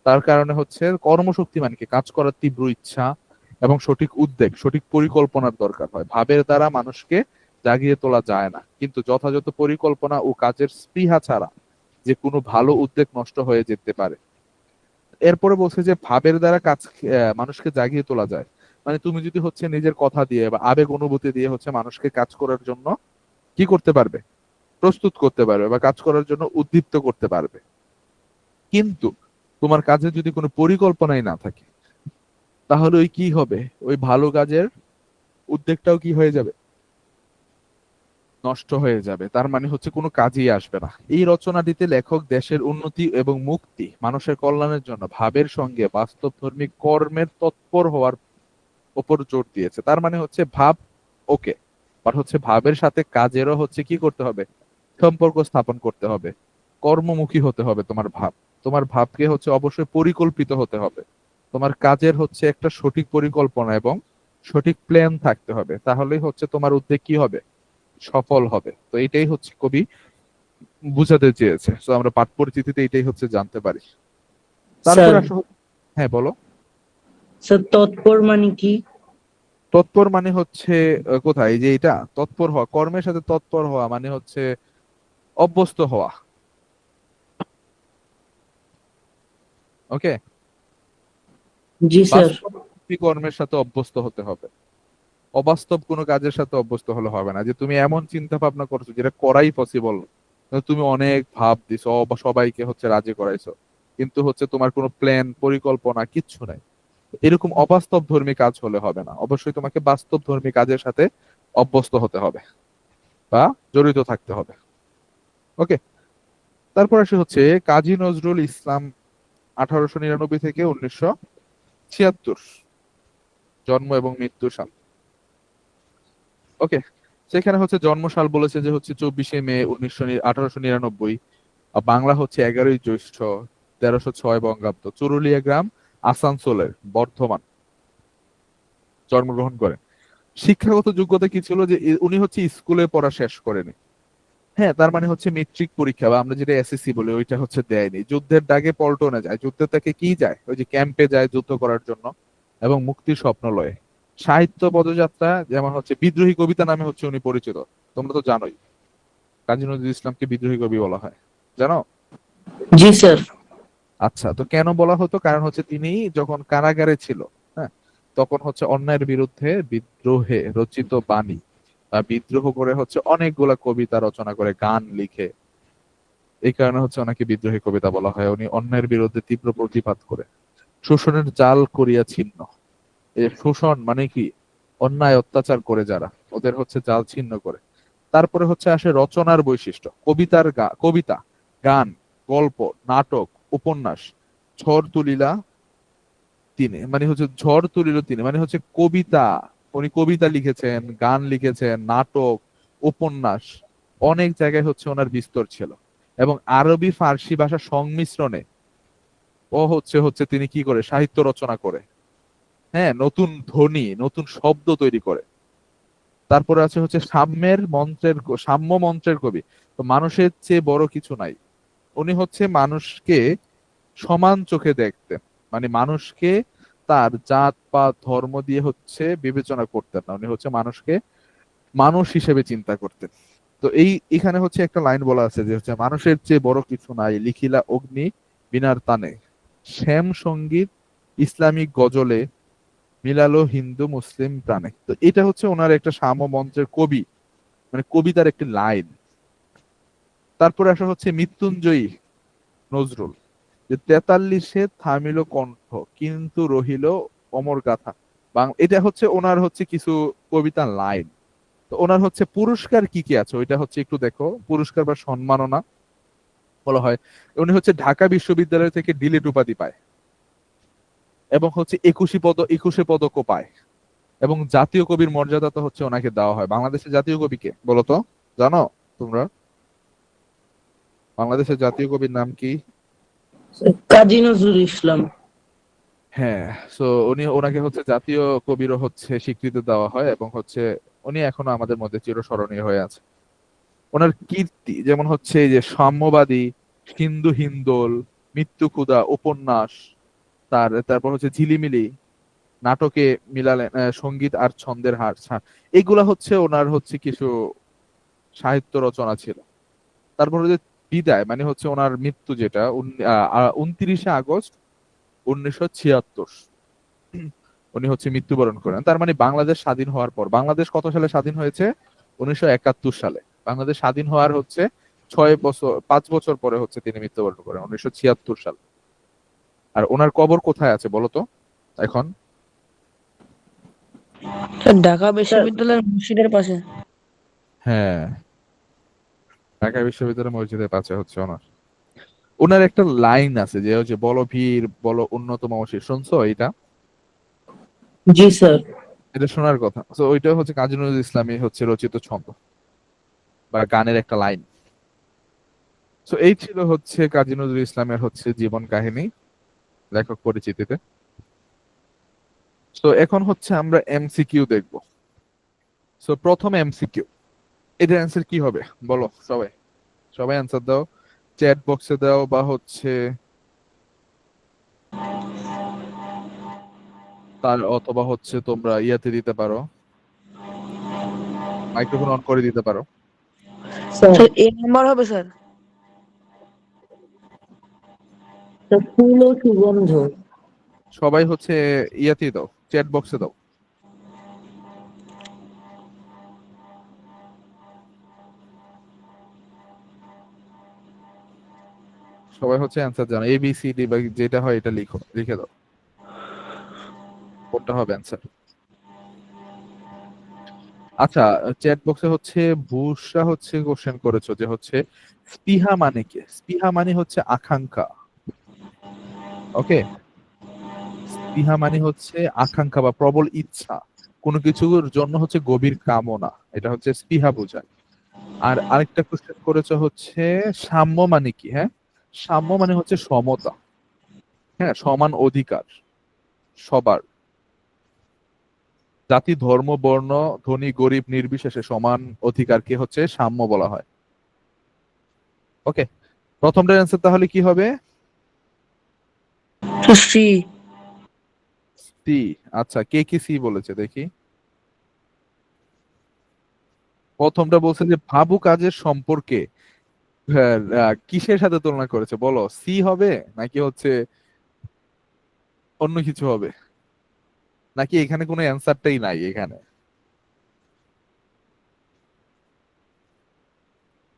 তার কারণে হচ্ছে কর্মশক্তি মানে কি, কাজ করার তীব্র ইচ্ছা এবং সঠিক উদ্যোগ, সঠিক পরিকল্পনার দরকার হয়। ভাবের দ্বারা মানুষকে জাগিয়ে তোলা যায় না, কিন্তু যথাযথ পরিকল্পনা ও কাজের স্পৃহা ছাড়া যে কোনো ভালো উদ্যোগ নষ্ট হয়ে যেতে পারে। এরপরে বলছে যে ভাবের দ্বারা কাজ মানুষকে জাগিয়ে তোলা যায়। মানে তুমি যদি হচ্ছে নিজের কথা দিয়ে বা আবেগ অনুভূতি দিয়ে হচ্ছে মানুষকে কাজ করার জন্য কি করতে পারবে, প্রস্তুত করতে পারবে বা কাজ করার জন্য উদ্দীপ্ত করতে পারবে। কিন্তু তোমার কাজে যদি কোনো পরিকল্পনাই না থাকে, তাহলে ওই কি হবে, ওই ভালো কাজের উদ্যোগটাও কি হয়ে যাবে, নষ্ট হয়ে যাবে। তার মানে হচ্ছে কোনো কাজেই আসবে না। এই রচনাটিতে লেখক দেশের উন্নতি এবং মুক্তি, মানুষের কল্যাণের জন্য ভাবের সঙ্গে বাস্তবধর্মী কর্মের তৎপর হওয়ার উপর জোর দিয়েছে। তার মানে হচ্ছে ভাব ওকে, বাট হচ্ছে ভাবের সাথে কাজেরও হচ্ছে কি করতে হবে, সম্পর্ক স্থাপন করতে হবে। কর্মমুখী হতে হবে তোমার ভাব। তোমার ভাবকে হচ্ছে অবশ্যই পরিকল্পিত হতে হবে। তোমার কাজের হচ্ছে একটা সঠিক পরিকল্পনা এবং সঠিক প্ল্যান থাকতে হবে, তাহলেই হচ্ছে তোমার উদ্যোগ কি হবে, সফল হবে। তো এটাই হচ্ছে কবি বুঝাতে চেয়েছে। তো আমরা পাঠ পরিচিতিতে এটাই হচ্ছে জানতে পারি। তারপর স্যার আসো, হ্যাঁ বলো। স্যার তৎপর মানে কি? তৎপর মানে হচ্ছে কোথায়, এই যে এটা তৎপর হওয়া, কর্মের সাথে তৎপর হওয়া মানে হচ্ছে অভ্যস্ত হওয়া। ওকে, জি স্যার। বাস্তব কর্মের সাথে অভ্যস্ত হতে হবে। অবাস্তব কোনো কাজের সাথে অভ্যস্ত হলে হবে না। যে তুমি এমন চিন্তা ভাবনা করছো যেটা করাই পসিবল, তুমি অনেক ভাব দিছো, সবাইকে হচ্ছে রাজি করাইছো, কিন্তু হচ্ছে তোমার কোনো প্ল্যান পরিকল্পনা কিচ্ছু নাই, এরকম অবাস্তব ধর্মী কাজ হলে হবে না। অবশ্যই তোমাকে বাস্তব ধর্মী কাজের সাথে অভ্যস্ত হতে হবে বা জড়িত থাকতে হবে। ওকে, তারপর আসে হচ্ছে কাজী নজরুল ইসলাম, 1899 থেকে 1976 জন্ম এবং মৃত্যু সাল। ওকে, সেখানে হচ্ছে জন্মসাল বলেছে যে হচ্ছে 24শে মে 1899। আর বাংলা হচ্ছে 11ই জ্যৈষ্ঠ 1306 বঙ্গাব্দ, চুরুলিয়া গ্রাম, আসানসোলের বর্ধমান জন্মগ্রহণ করেন। শিক্ষাগত যোগ্যতা কি ছিল, যে উনি হচ্ছে স্কুলে পড়া শেষ করেনি। হ্যাঁ, তার মানে হচ্ছে মেট্রিক পরীক্ষা বা আমরা যেটা এসএসসি বলি ওইটা হচ্ছে দেয়নি। যুদ্ধের ডাকে পল্টনে যায়, যুদ্ধে তাকে কি যায়, ওই যে ক্যাম্পে যায় যুদ্ধ করার জন্য, এবং মুক্তির স্বপ্ন লয়ে। সাহিত্য পদযাত্রা, যেমন হচ্ছে বিদ্রোহী কবিতা নামে হচ্ছে উনি পরিচিত। তোমরা তো জানোই কাজী নজরুল ইসলামকে বিদ্রোহী কবি বলা হয়, জানো? জি স্যার। আচ্ছা, তো কেন বলা হতো, কারণ হচ্ছে তিনি যখন কারাগারে ছিল, হ্যাঁ, তখন হচ্ছে অন্যায়ের বিরুদ্ধে বিদ্রোহে রচিত বাণী বা বিদ্রোহ করে হচ্ছে অনেকগুলা কবিতা রচনা করে, গান লিখে। এই কারণে হচ্ছে ওনাকে বিদ্রোহী কবিতা বলা হয়। উনি অন্যায়ের বিরুদ্ধে তীব্র প্রতিবাদ করে শোষণের জাল করিয়া ছিন্ন। এই শোষণ মানে কি, অন্যায় অত্যাচার করে যারা, ওদের হচ্ছে জাল ছিন্ন করে। তারপরে হচ্ছে আসে রচনার বৈশিষ্ট্য, কবিতা, গান, গল্প, নাটক, উপন্যাস। ঝড় তুলিলা তিনি মানে হচ্ছে ঝড় তুলিল তিনি মানে হচ্ছে কবিতা। উনি কবিতা লিখেছেন, গান লিখেছেন, নাটক, উপন্যাস, অনেক জায়গায় হচ্ছে ওনার বিস্তর ছিল। এবং আরবি ফার্সি ভাষা সংমিশ্রণে ও হচ্ছে হচ্ছে তিনি কি করে, সাহিত্য রচনা করে, হ্যাঁ, নতুন ধ্বনি, নতুন শব্দ তৈরি করে। তারপরে আছে হচ্ছে সাম্য মন্ত্রের কবি। তো মানুষের চেয়ে বড় কিছু নাই। উনি হচ্ছে মানুষকে সমান চোখে দেখতেন, মানে মানুষকে তার জাত পাত ধর্ম দিয়ে হচ্ছে বিবেচনা করতেন না। উনি হচ্ছে মানুষকে মানুষ হিসেবে চিন্তা করতেন। তো এখানে হচ্ছে একটা লাইন বলা আছে যে হচ্ছে মানুষের চেয়ে বড় কিছু নাই, লিখিলা অগ্নি বিনার তানে, শ্যাম সঙ্গীত ইসলামিক গজলে মিলালো হিন্দু মুসলিম প্রাণে। তো এটা হচ্ছে ওনার একটা সাম্য মন্ত্রের কবি, মানে কবিতার একটি লাইন। তারপরে আসা হচ্ছে মৃত্যুঞ্জয়ী নজরুল, যে 43-এ থামিল কণ্ঠ কিন্তু রহিল অমর গাথা। এটা হচ্ছে ওনার হচ্ছে কিছু কবিতার লাইন। তো ওনার হচ্ছে পুরস্কার কি কি আছে ওইটা হচ্ছে একটু দেখো। পুরস্কার বা সম্মাননা বলা হয়, উনি হচ্ছে ঢাকা বিশ্ববিদ্যালয় থেকে ডিলিট উপাধি পায় এবং হচ্ছে 21 পদকও পায়। এবং জাতীয় কবির মর্যাদা তো হচ্ছে ওনাকে দেওয়া হয়। বাংলাদেশের জাতীয় কবিকে বলো তো, জানো তোমরা? বাংলাদেশের জাতীয় কবির নাম কি? কাজী নজরুল ইসলাম। হ্যাঁ, সো ওনাকে হচ্ছে জাতীয় কবিরও হচ্ছে স্বীকৃতি দেওয়া হয়, এবং হচ্ছে উনি এখনো আমাদের মধ্যে চিরস্মরণীয় হয়ে আছে। ওনার কীর্তি যেমন হচ্ছে এই যে সাম্যবাদী, হিন্দু হিন্দোল, মৃত্যু ক্ষুধা উপন্যাস, তারপর হচ্ছে ঝিলিমিলি, নাটকে মিলালেন সঙ্গীত আর ছন্দের হার ছাড়, এগুলা হচ্ছে ওনার হচ্ছে কিছু সাহিত্য রচনা ছিল। তারপর যে বিদায় মানে হচ্ছে ওনার মৃত্যু, যেটা 29শে আগস্ট 1976 উনি হচ্ছে মৃত্যুবরণ করেন। তার মানে বাংলাদেশ স্বাধীন হওয়ার পর, বাংলাদেশ কত সালে স্বাধীন হয়েছে? 1971 সালে। বাংলাদেশ স্বাধীন হওয়ার হচ্ছে 6 বছর 5 বছর পরে হচ্ছে তিনি মৃত্যুবরণ করেন, 1976 সালে। আর ওনার কবর কোথায় আছে বলো তো এখন? স্যার ঢাকা বিশ্ববিদ্যালয়ের মসজিদের পাশে। হ্যাঁ, ঢাকা বিশ্ববিদ্যালয় মসজিদের পাশে হচ্ছে ওনার একটা লাইন আছে যে হচ্ছে বলো ভীর বলো অন্যতম অবশ্যই, শুনছো এটা? জি স্যার। এটা শোনার কথা। তো ওইটা হচ্ছে কাজী নজরুল ইসলামী হচ্ছে রচিত ছন্দ বা গানের একটা লাইন। তো এই ছিল হচ্ছে কাজী নজরুল ইসলামের হচ্ছে জীবন কাহিনী, লেখক পরিচিতিতে। তো এখন হচ্ছে আমরা এমসিকিউ দেখব। তো প্রথম এমসিকিউ, এটার অ্যান্সার কি হবে বলো সবাই? সবাই অ্যান্সার দাও, চ্যাট বক্সে দাও বা হচ্ছে তার, অথবা হচ্ছে তোমরা ইয়াতে দিতে পারো, মাইক্রোফোন অন করে দিতে পারো। স্যার স্যার এ নাম্বার হবে স্যার। স্যার, ফুল ও সুগন্ধ। সবাই হচ্ছে ইয়াতে দাও, চ্যাট বক্সে দাও। সবাই হচ্ছে অ্যান্সার জানো, ABCD বা যেটা হয় এটা লিখে দাও কোনটা হবে অ্যান্সার। আচ্ছা, চ্যাট বক্সে হচ্ছে বুসরা হচ্ছে কোশ্চেন করেছো যে হচ্ছে স্পৃহা মানে কি? স্পৃহা মানে হচ্ছে আকাঙ্ক্ষা। ওকে, স্পৃহা মানে হচ্ছে আকাঙ্ক্ষা বা প্রবল ইচ্ছা, কোনো কিছুর জন্য হচ্ছে গভীর কামনা, এটা হচ্ছে স্পৃহা বোঝায়। আর আরেকটা কোশ্চেন করেছো হচ্ছে সাম্য মানে কি? হ্যাঁ, সাম্য মানে হচ্ছে সমতা, হ্যাঁ, সমান অধিকার সবার, জাতি ধর্ম বর্ণ ধনী গরিব নির্বিশেষে সমান অধিকারকে হচ্ছে সাম্য বলা হয়। ওকে, প্রথমটার অ্যান্সার তাহলে কি হবে? শ্রী। সি। আচ্ছা, কে কি সি বলেছে দেখি? প্রথমটা বলছে যে ভাবু কাজের সম্পর্কে কিসের সাথে তুলনা করেছে, বলো সি হবে নাকি হচ্ছে অন্য কিছু হবে, নাকি এখানে কোনো অ্যান্সারটাই নাই এখানে?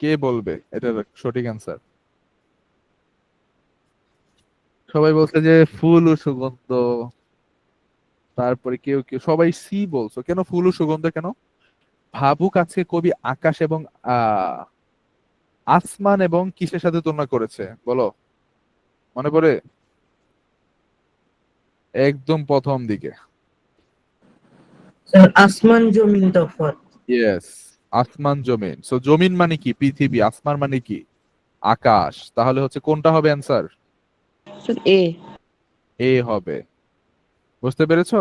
কে বলবে এটার সঠিক অ্যান্সার? সবাই বলছে যে ফুল ও সুগন্ধ, তারপরে কেউ কেউ সবাই সি বলছো। কেন ফুল ও সুগন্ধ কেন? ভাবুক আজকে কবি আকাশ এবং আহ আসমান এবং কিসের সাথে তুলনা করেছে বলো, মনে পড়ে? একদম প্রথম দিকে। স্যার আসমান জমিন তফাৎ। ইয়েস, আসমান জমিন। সো জমিন মানে কি? পৃথিবী। আসমান মানে কি? আকাশ। তাহলে হচ্ছে কোনটা হবে অ্যান্সার? স্যার এ। এ হবে। বুঝতে পেরেছো?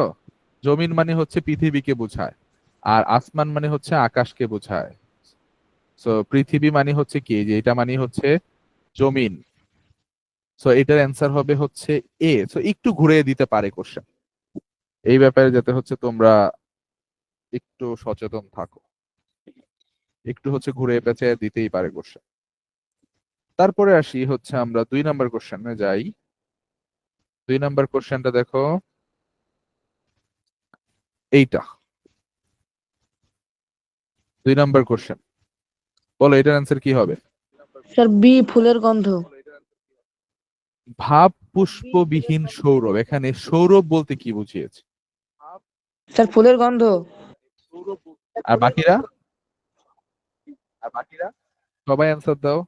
জমিন মানে হচ্ছে পৃথিবীকে বোঝায়, আর আসমান মানে হচ্ছে আকাশকে বোঝায়। সো পৃথিবী মানে হচ্ছে কি, যে এটা মানে হচ্ছে জমিন। সো এটার অ্যান্সার হবে হচ্ছে এ। সো একটু ঘুরিয়ে দিতে পারে কোশ্চেন, এই ব্যাপারে যাতে হচ্ছে তোমরা একটু সচেতন থাকো, একটু হচ্ছে ঘুরে পেঁচে দিতেই পারে কোশ্চেন। তারপরে আসি হচ্ছে আমরা 2 নম্বর কোশ্চেনে যাই। 2 নম্বর কোশ্চেনটা দেখো, এইটা 2 নম্বর কোশ্চেন, বলো এটার অ্যান্সার কি হবে? স্যার বি ফুলের গন্ধ। ভাব পুষ্পবিহীন সৌরভ, এখানে সৌরভ বলতে কি বুঝিয়েছে? স্যার ফুলের গন্ধ। আর বাকিরা? সবাই অ্যান্সার দাও।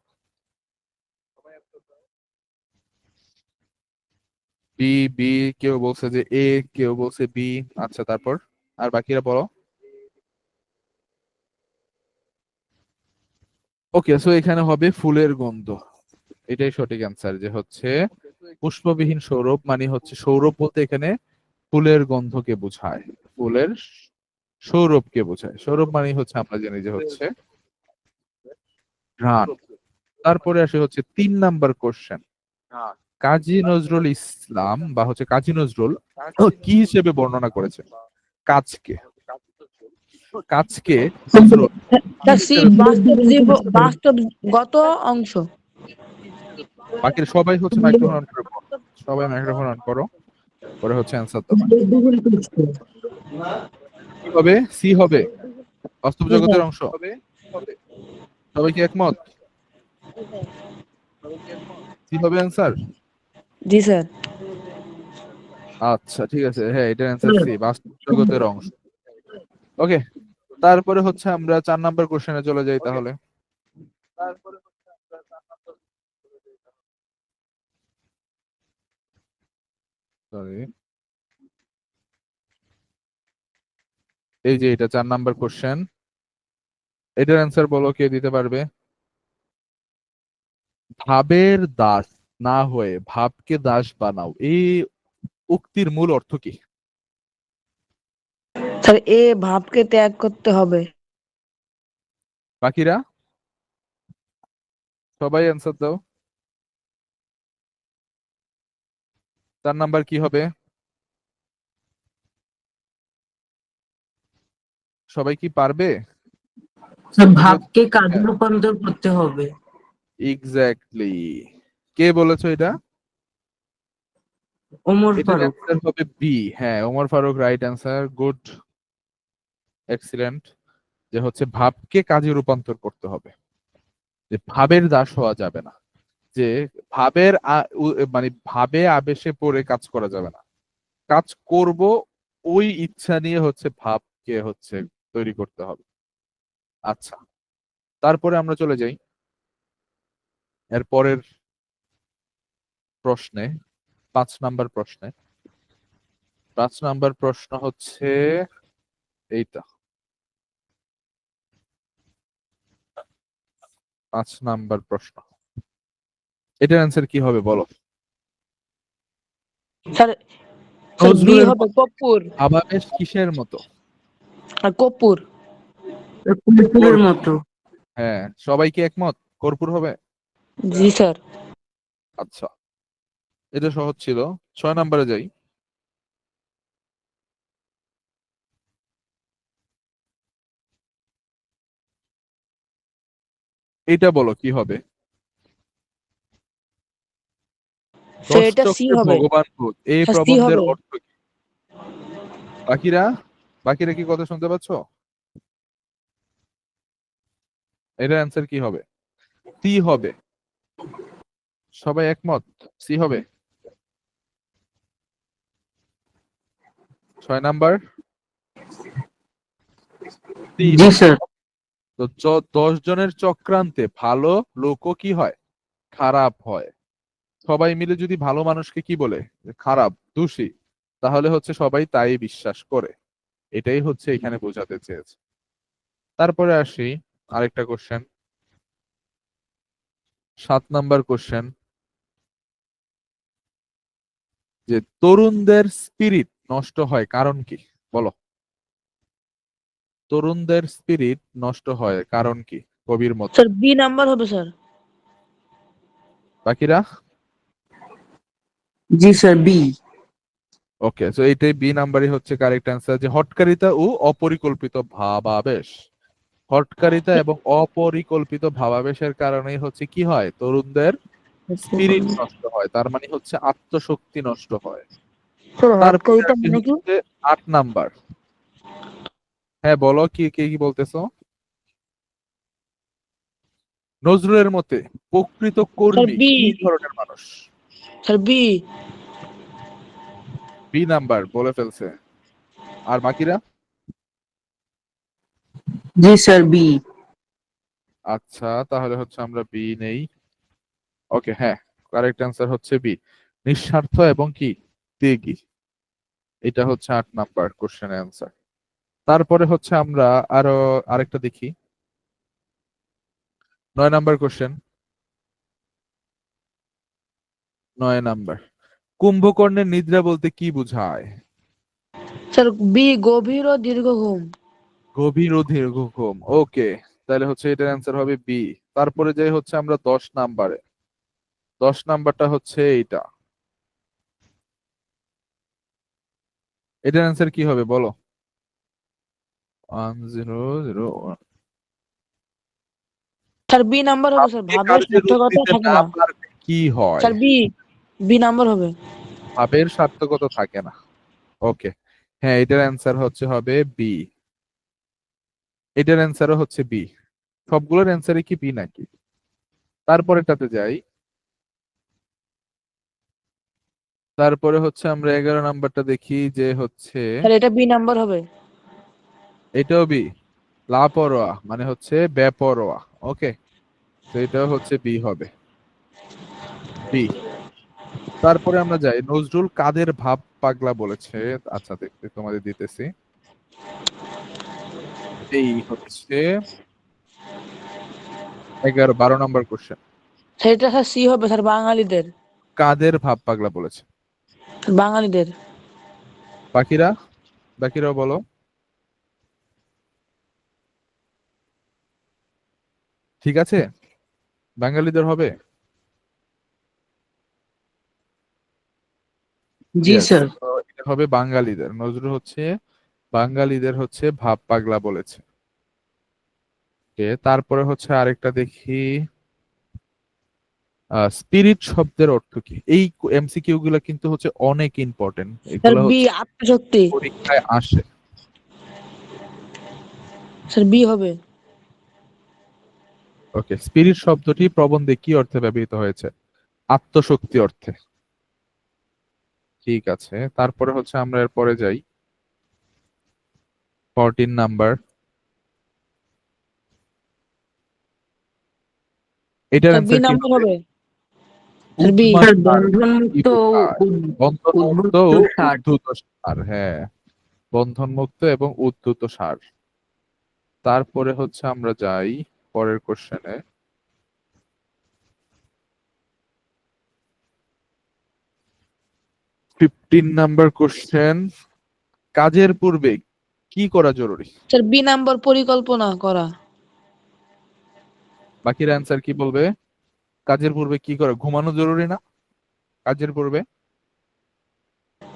বি, বি, কেউ বলছে যে এ, কেউ বলছে বি। আচ্ছা, তারপর আর বাকিরা বলো। ওকে, সো এখানে হবে ফুলের গন্ধ। এটাই সঠিক অ্যান্সার, যে হচ্ছে পুষ্পবিহীন সৌরভ মানে হচ্ছে, সৌরভ বলতে এখানে ফুলের গন্ধকে বোঝায়, ফুলের সৌরভকে বোঝায়। সৌরভ মানে হচ্ছে আমরা জানি যে হচ্ছে ঘ্রাণ। তারপরে আসে হচ্ছে 3 নাম্বার কোশ্চেন। কাজী নজরুল ইসলাম বা হচ্ছে কাজী নজরুল কি হিসেবে বর্ণনা করেছে কাজকে? কাজকে নজরুল কি স্যার সি হিসেবে, বাস্তবগত অংশ। বাকি সবাই হচ্ছে মাইক্রোফোন অন করে বলো। সবাই মাইক্রোফোন অন করো, পরে হচ্ছে অ্যান্সার দাও। কি হবে? সি হবে বাস্তব জগতের অংশ। সবাই কি একমত? সি হবে অ্যান্সার। জি স্যার। আচ্ছা ঠিক আছে, হ্যাঁ এটার অ্যান্সার সি, বাস্তব জগতের অংশ। ওকে, তারপরে হচ্ছে আমরা 4 নাম্বার কোশ্চেনে চলে যাই তাহলে। সরি, এই যে এটা 4 নাম্বার কোশ্চেন, এটার অ্যান্সার বলো, কে দিতে পারবে? ভাবের দাস না হয়ে ভাবকে দাস বানাও, এই উক্তির মূল অর্থ কি? স্যার এ ভাবকে ত্যাগ করতে হবে। বাকিরা সবাই অ্যান্সার দাও। 4 নাম্বার কি হবে? সবাই কি পারবে? ভাবকে কাজে রূপান্তর করতে হবে। এক্স্যাক্টলি। কে বলেছো এটা? ওমর এটার ফারুক। অ্যান্সার হবে বি। হ্যাঁ, Omar Faruk right answer, good, excellent. যে হচ্ছে ভাবকে কাজে রূপান্তর করতে হবে, যে ভাবের দাস হওয়া যাবে না, যে ভাবের মানে ভাবে আবেশে পড়ে কাজ করা যাবে না, কাজ করব ওই ইচ্ছা নিয়ে হচ্ছে ভাবকে হচ্ছে তৈরি করতে হবে। আচ্ছা, তারপরে আমরা চলে যাই এর পরের প্রশ্নে, 5 নাম্বার প্রশ্নে। 5 নাম্বার প্রশ্ন হচ্ছে এইটা। 5 নাম্বার প্রশ্ন, এটার অ্যান্সার কি হবে বলো? স্যার স্যার বি নজরুলের হবে মতে কর্পূর। ভাবাবেশ কিসের মতো? আর কর্পূর। কর্পূরের মতো। হ্যাঁ, সবাই কি একমত কর্পূর হবে? জি স্যার। আচ্ছা, এটা সহজ ছিল। 6 নাম্বারে যাই। এটা বলো কি হবে? স্যার দশ এটা সি চক্ষে হবে। ভগবান বোধ, এই স্যার সি প্রবন্ধের হবে। অর্থ কি? বাকিরা, বাকিরা কি কথা শুনতে পাচ্ছ? এটার অ্যান্সার কি হবে? সি হবে। সবাই একমত সি হবে? 6 নাম্বার সি জি হবে। স্যার। তো 10 জনের চক্রান্তে ভালো লোকও কি হয়? খারাপ হয়। সবাই মিলে যদি ভালো মানুষকে কি বলে, যে খারাপ, দোষী, তাহলে হচ্ছে সবাই তাই বিশ্বাস করে। এটাই হচ্ছে এখানে বোঝাতে চেয়েছে। তারপরে আসি আরেকটা কোশ্চেন, 7 নাম্বার কোশ্চেন, যে তরুণদের স্পিরিট নষ্ট হয় কারণ কি? বলো, তরুণদের স্পিরিট নষ্ট হয় কারণ কি কবির মতে? স্যার বি নাম্বার হবে স্যার। বাকিরা? জি স্যার, বি। ওকে, সো এইটাই বি নাম্বারই হচ্ছে কারেক্ট অ্যান্সার, যে হঠকারিতা ও অপরিকল্পিত ভাবাবেশ। হঠকারিতা এবং অপরিকল্পিত ভাবাবেশের কারণেই হচ্ছে কি হয়, তরুণদের স্পিরিট নষ্ট হয়, তার মানে হচ্ছে আত্মশক্তি নষ্ট হয়। স্যার তারপরে হটকারিতা আসি মানে কি? হচ্ছে 8 নাম্বার। হ্যাঁ বলো, কি কে কি বলতেছো? নজরুলের মতে প্রকৃত স্যার কর্মী বি। কি ধরনের মানুষ? Sir B. বি নাম্বার বলে ফেলছে। আর বাকিরা? জি স্যার, বি। আচ্ছা, তাহলে হচ্ছে আমরা বি নেই। ওকে, হ্যাঁ কারেক্ট অ্যান্সার হচ্ছে বি, নিঃস্বার্থ এবং কি ত্যাগী। এটা হচ্ছে 8 নাম্বার কোশ্চেনের অ্যান্সার। তারপরে হচ্ছে আমরা আরো আরেকটা দেখি, 9 নাম্বার কোশ্চেন। 9 নাম্বার, কুম্ভকর্ণের নিদ্রা বলতে কি বোঝায়? স্যার বি গভীর ও দীর্ঘ ঘুম। গভীর ও দীর্ঘ ঘুম। ওকে, তাহলে হচ্ছে এটার অ্যান্সার হবে বি। তারপরে যাই হচ্ছে আমরা 10 নাম্বারে। 10 নাম্বারটা হচ্ছে এইটা, এটার অ্যান্সার কি হবে বলো? 1001। স্যার বি নাম্বার হবে স্যার, ভাবকে ভাবের কার্যে রূপ সার্থকতা দিতে থাকে না না। পারলে কি হয়? স্যার বি, বি নাম্বার হবে। ভাবের সার্থকতা থাকে না। ওকে, হ্যাঁ, এটার অ্যান্সার হচ্ছে হবে বি। এটার অ্যান্সারও হচ্ছে বি। সবগুলোর অ্যান্সারই কি বি নাকি? তারপরেটাতে যাই। তারপরে হচ্ছে আমরা 11 নাম্বারটা দেখি, যে হচ্ছে স্যার এটা বি নাম্বার হবে। এটাও বি। লাপরোয়া মানে হচ্ছে বেপরোয়া। ওকে, তো এটাও হচ্ছে বি হবে, বি। তারপরে আমরা যাই, নজরুল কাদের ভাব পাগলা বলেছে? আচ্ছা, দেখতে তোমাদের দিতেছি। এই হচ্ছে 12 নাম্বার কোশ্চেন। স্যার এটা স্যার সি হবে স্যার, বাঙালিদের। কাদের ভাব পাগলা বলেছে? বাঙালিদের। বাকিরা, বাকিরাও বলো। ঠিক আছে, বাঙালিদের হবে। জি ইয়েস, স্যার। এটা হবে বাঙালিদের। নজরুল হচ্ছে বাঙালিদের হচ্ছে ভাব পাগলা বলেছে। ওকে, তারপরে হচ্ছে আরেকটা দেখি, স্পিরিট শব্দের অর্থ কি? এই এমসিকিউ গুলা কিন্তু হচ্ছে অনেক ইম্পর্টেন্ট, স্যার এগুলা বি হচ্ছে আত্মশক্তি। পরীক্ষায় আসে। স্যার বি হবে। ওকে, স্পিরিট শব্দটি প্রবন্ধে কি অর্থে ব্যবহৃত হয়েছে? আত্মশক্তি অর্থে। ঠিক আছে, তারপরে হচ্ছে আমরা এরপরে যাই, 14 নাম্বার। এটার স্যার বি অ্যান্সার কি নাম্বার হবে? হবে। Sir B. স্যার উদ্মাদ কি বন্ধনমুক্ত বোঝায়? বন্ধনমুক্ত ও উদ্ভূত সার। উদ্ধৃত সার, হ্যাঁ, বন্ধনমুক্ত এবং উদ্ধৃত সার। তারপরে হচ্ছে আমরা যাই পরের কোশ্চেনে, 15 নাম্বার কোশ্চেন, কাজের পূর্বে কি করা জরুরি? স্যার বি নাম্বার পরিকল্পনা করা। বাকিরা অ্যান্সার কি বলবে? কাজের পূর্বে কি করা? ঘুমানো জরুরি না কাজের পূর্বে?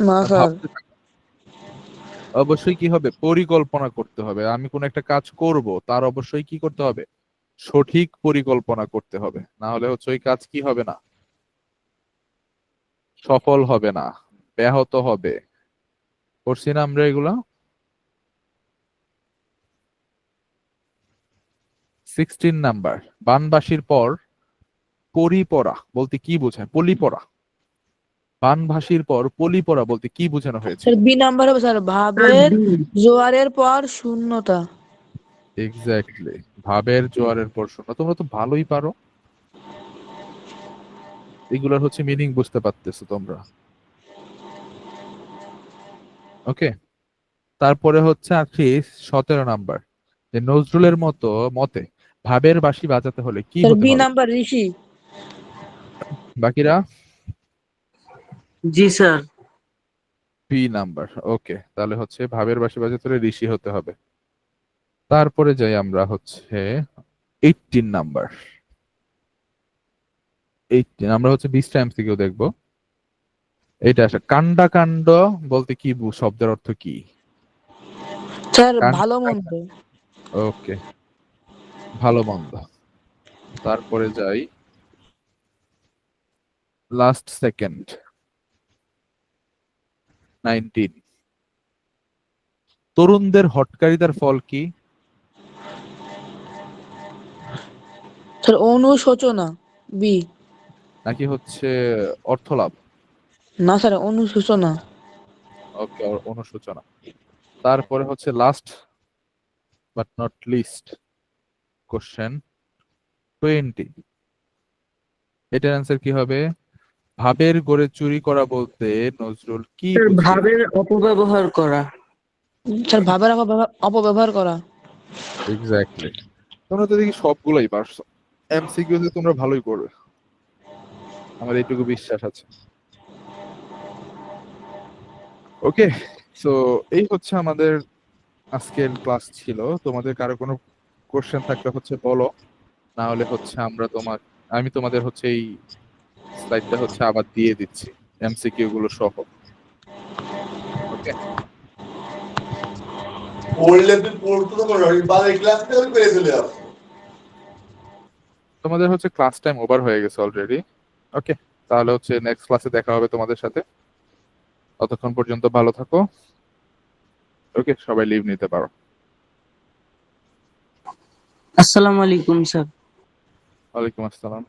না না, স্যার। ভাবতে থাকা? অবশ্যই কি হবে? পরিকল্পনা করতে হবে। আমি কোন একটা কাজ করব, তার অবশ্যই কি করতে হবে? সঠিক পরিকল্পনা করতে হবে, না হলে হচ্ছে ওই কাজ কি হবে না, সফল হবে না, ব্যাহত হবে। করছি না আমরা এগুলা? 16 নাম্বার, বানবাসীর পর পরি পড়া বলতে কি বোঝায়? পলি পড়া। বানভাসির পর পলি পড়া বলতে কি বোঝানো হয়েছে? স্যার বি নাম্বার হবে স্যার, স্যার ভাবের বি। জোয়ারের পর শূন্যতা। এক্স্যাক্টলি, ভাবের জোয়ারের পর শূন্য। তোমরা তো ভালোই পারো, এগুলোর হচ্ছে মিনিং বুঝতে পারতেছো তোমরা। ওকে, তারপরে হচ্ছে আখি 17 নাম্বার, যে নজরুলের মতে ভাবের বাঁশি বাজাতে হলে কি স্যার হতে বি হবে? নাম্বার ঋষি। বাকিরা? জি স্যার। B number. ওকে, তাহলে হচ্ছে ভাবের বাঁশি বাজাতে হলে ঋষি হতে হবে। তারপরে যাই আমরা হচ্ছে 18 নাম্বার। 18 আমরা হচ্ছে 20টা এমসিকিউ দেখবো। এটা আসে, কান্ডা কাণ্ড বলতে কি শব্দের অর্থ কি? স্যার ভালো কান্ডা, মন্দ। ওকে, ভালো মন্দ। তারপরে যাই লাস্ট সেকেন্ড, 19, তরুণদের হঠকারিতার ফল কি? স্যার অনুশোচনা। বি। নাকি হচ্ছে অর্থলাভ? না স্যার অনুশোচনা। ওকে, অনুশোচনা। তারপরে হচ্ছে last but not list question, 20, এটার অ্যান্সার কি হবে? ভাবের গড়ে চুরি করা বলতে নজরুল কি স্যার বুঝিয়েছে? ভাবের অপব্যবহার করা। স্যার ভাবের অপব্যবহার করা। এক্স্যাক্টলি। তোমরা তো দেখি সবগুলোই পারছো, এমসিকিউ তে তোমরা ভালোই করবে, আমার এইটুকু বিশ্বাস আছে। ওকে, সো এই হচ্ছে আমাদের আজকের ক্লাস ছিল। তোমাদের কারো কোনো কোশ্চেন থাকলে হচ্ছে বলো, না হলে হচ্ছে আমি তোমাদের হচ্ছে এই স্লাইডটা হচ্ছে আবার দিয়ে দিচ্ছি এমসিকিউ গুলো সহ। ওকে, পড়লে তুই পড়তে তো পারো বারে ক্লাস করে পেরে চলে যাও। তোমাদের হচ্ছে ক্লাস টাইম ওভার হয়ে গেছে অলরেডি। ওকে, তাহলে হচ্ছে নেক্সট ক্লাসে দেখা হবে তোমাদের সাথে। ততক্ষণ পর্যন্ত ভালো থাকো। ওকে, সবাই লিভ নিতে পারো। আসসালামু আলাইকুম স্যার। ওয়ালাইকুম আসসালাম।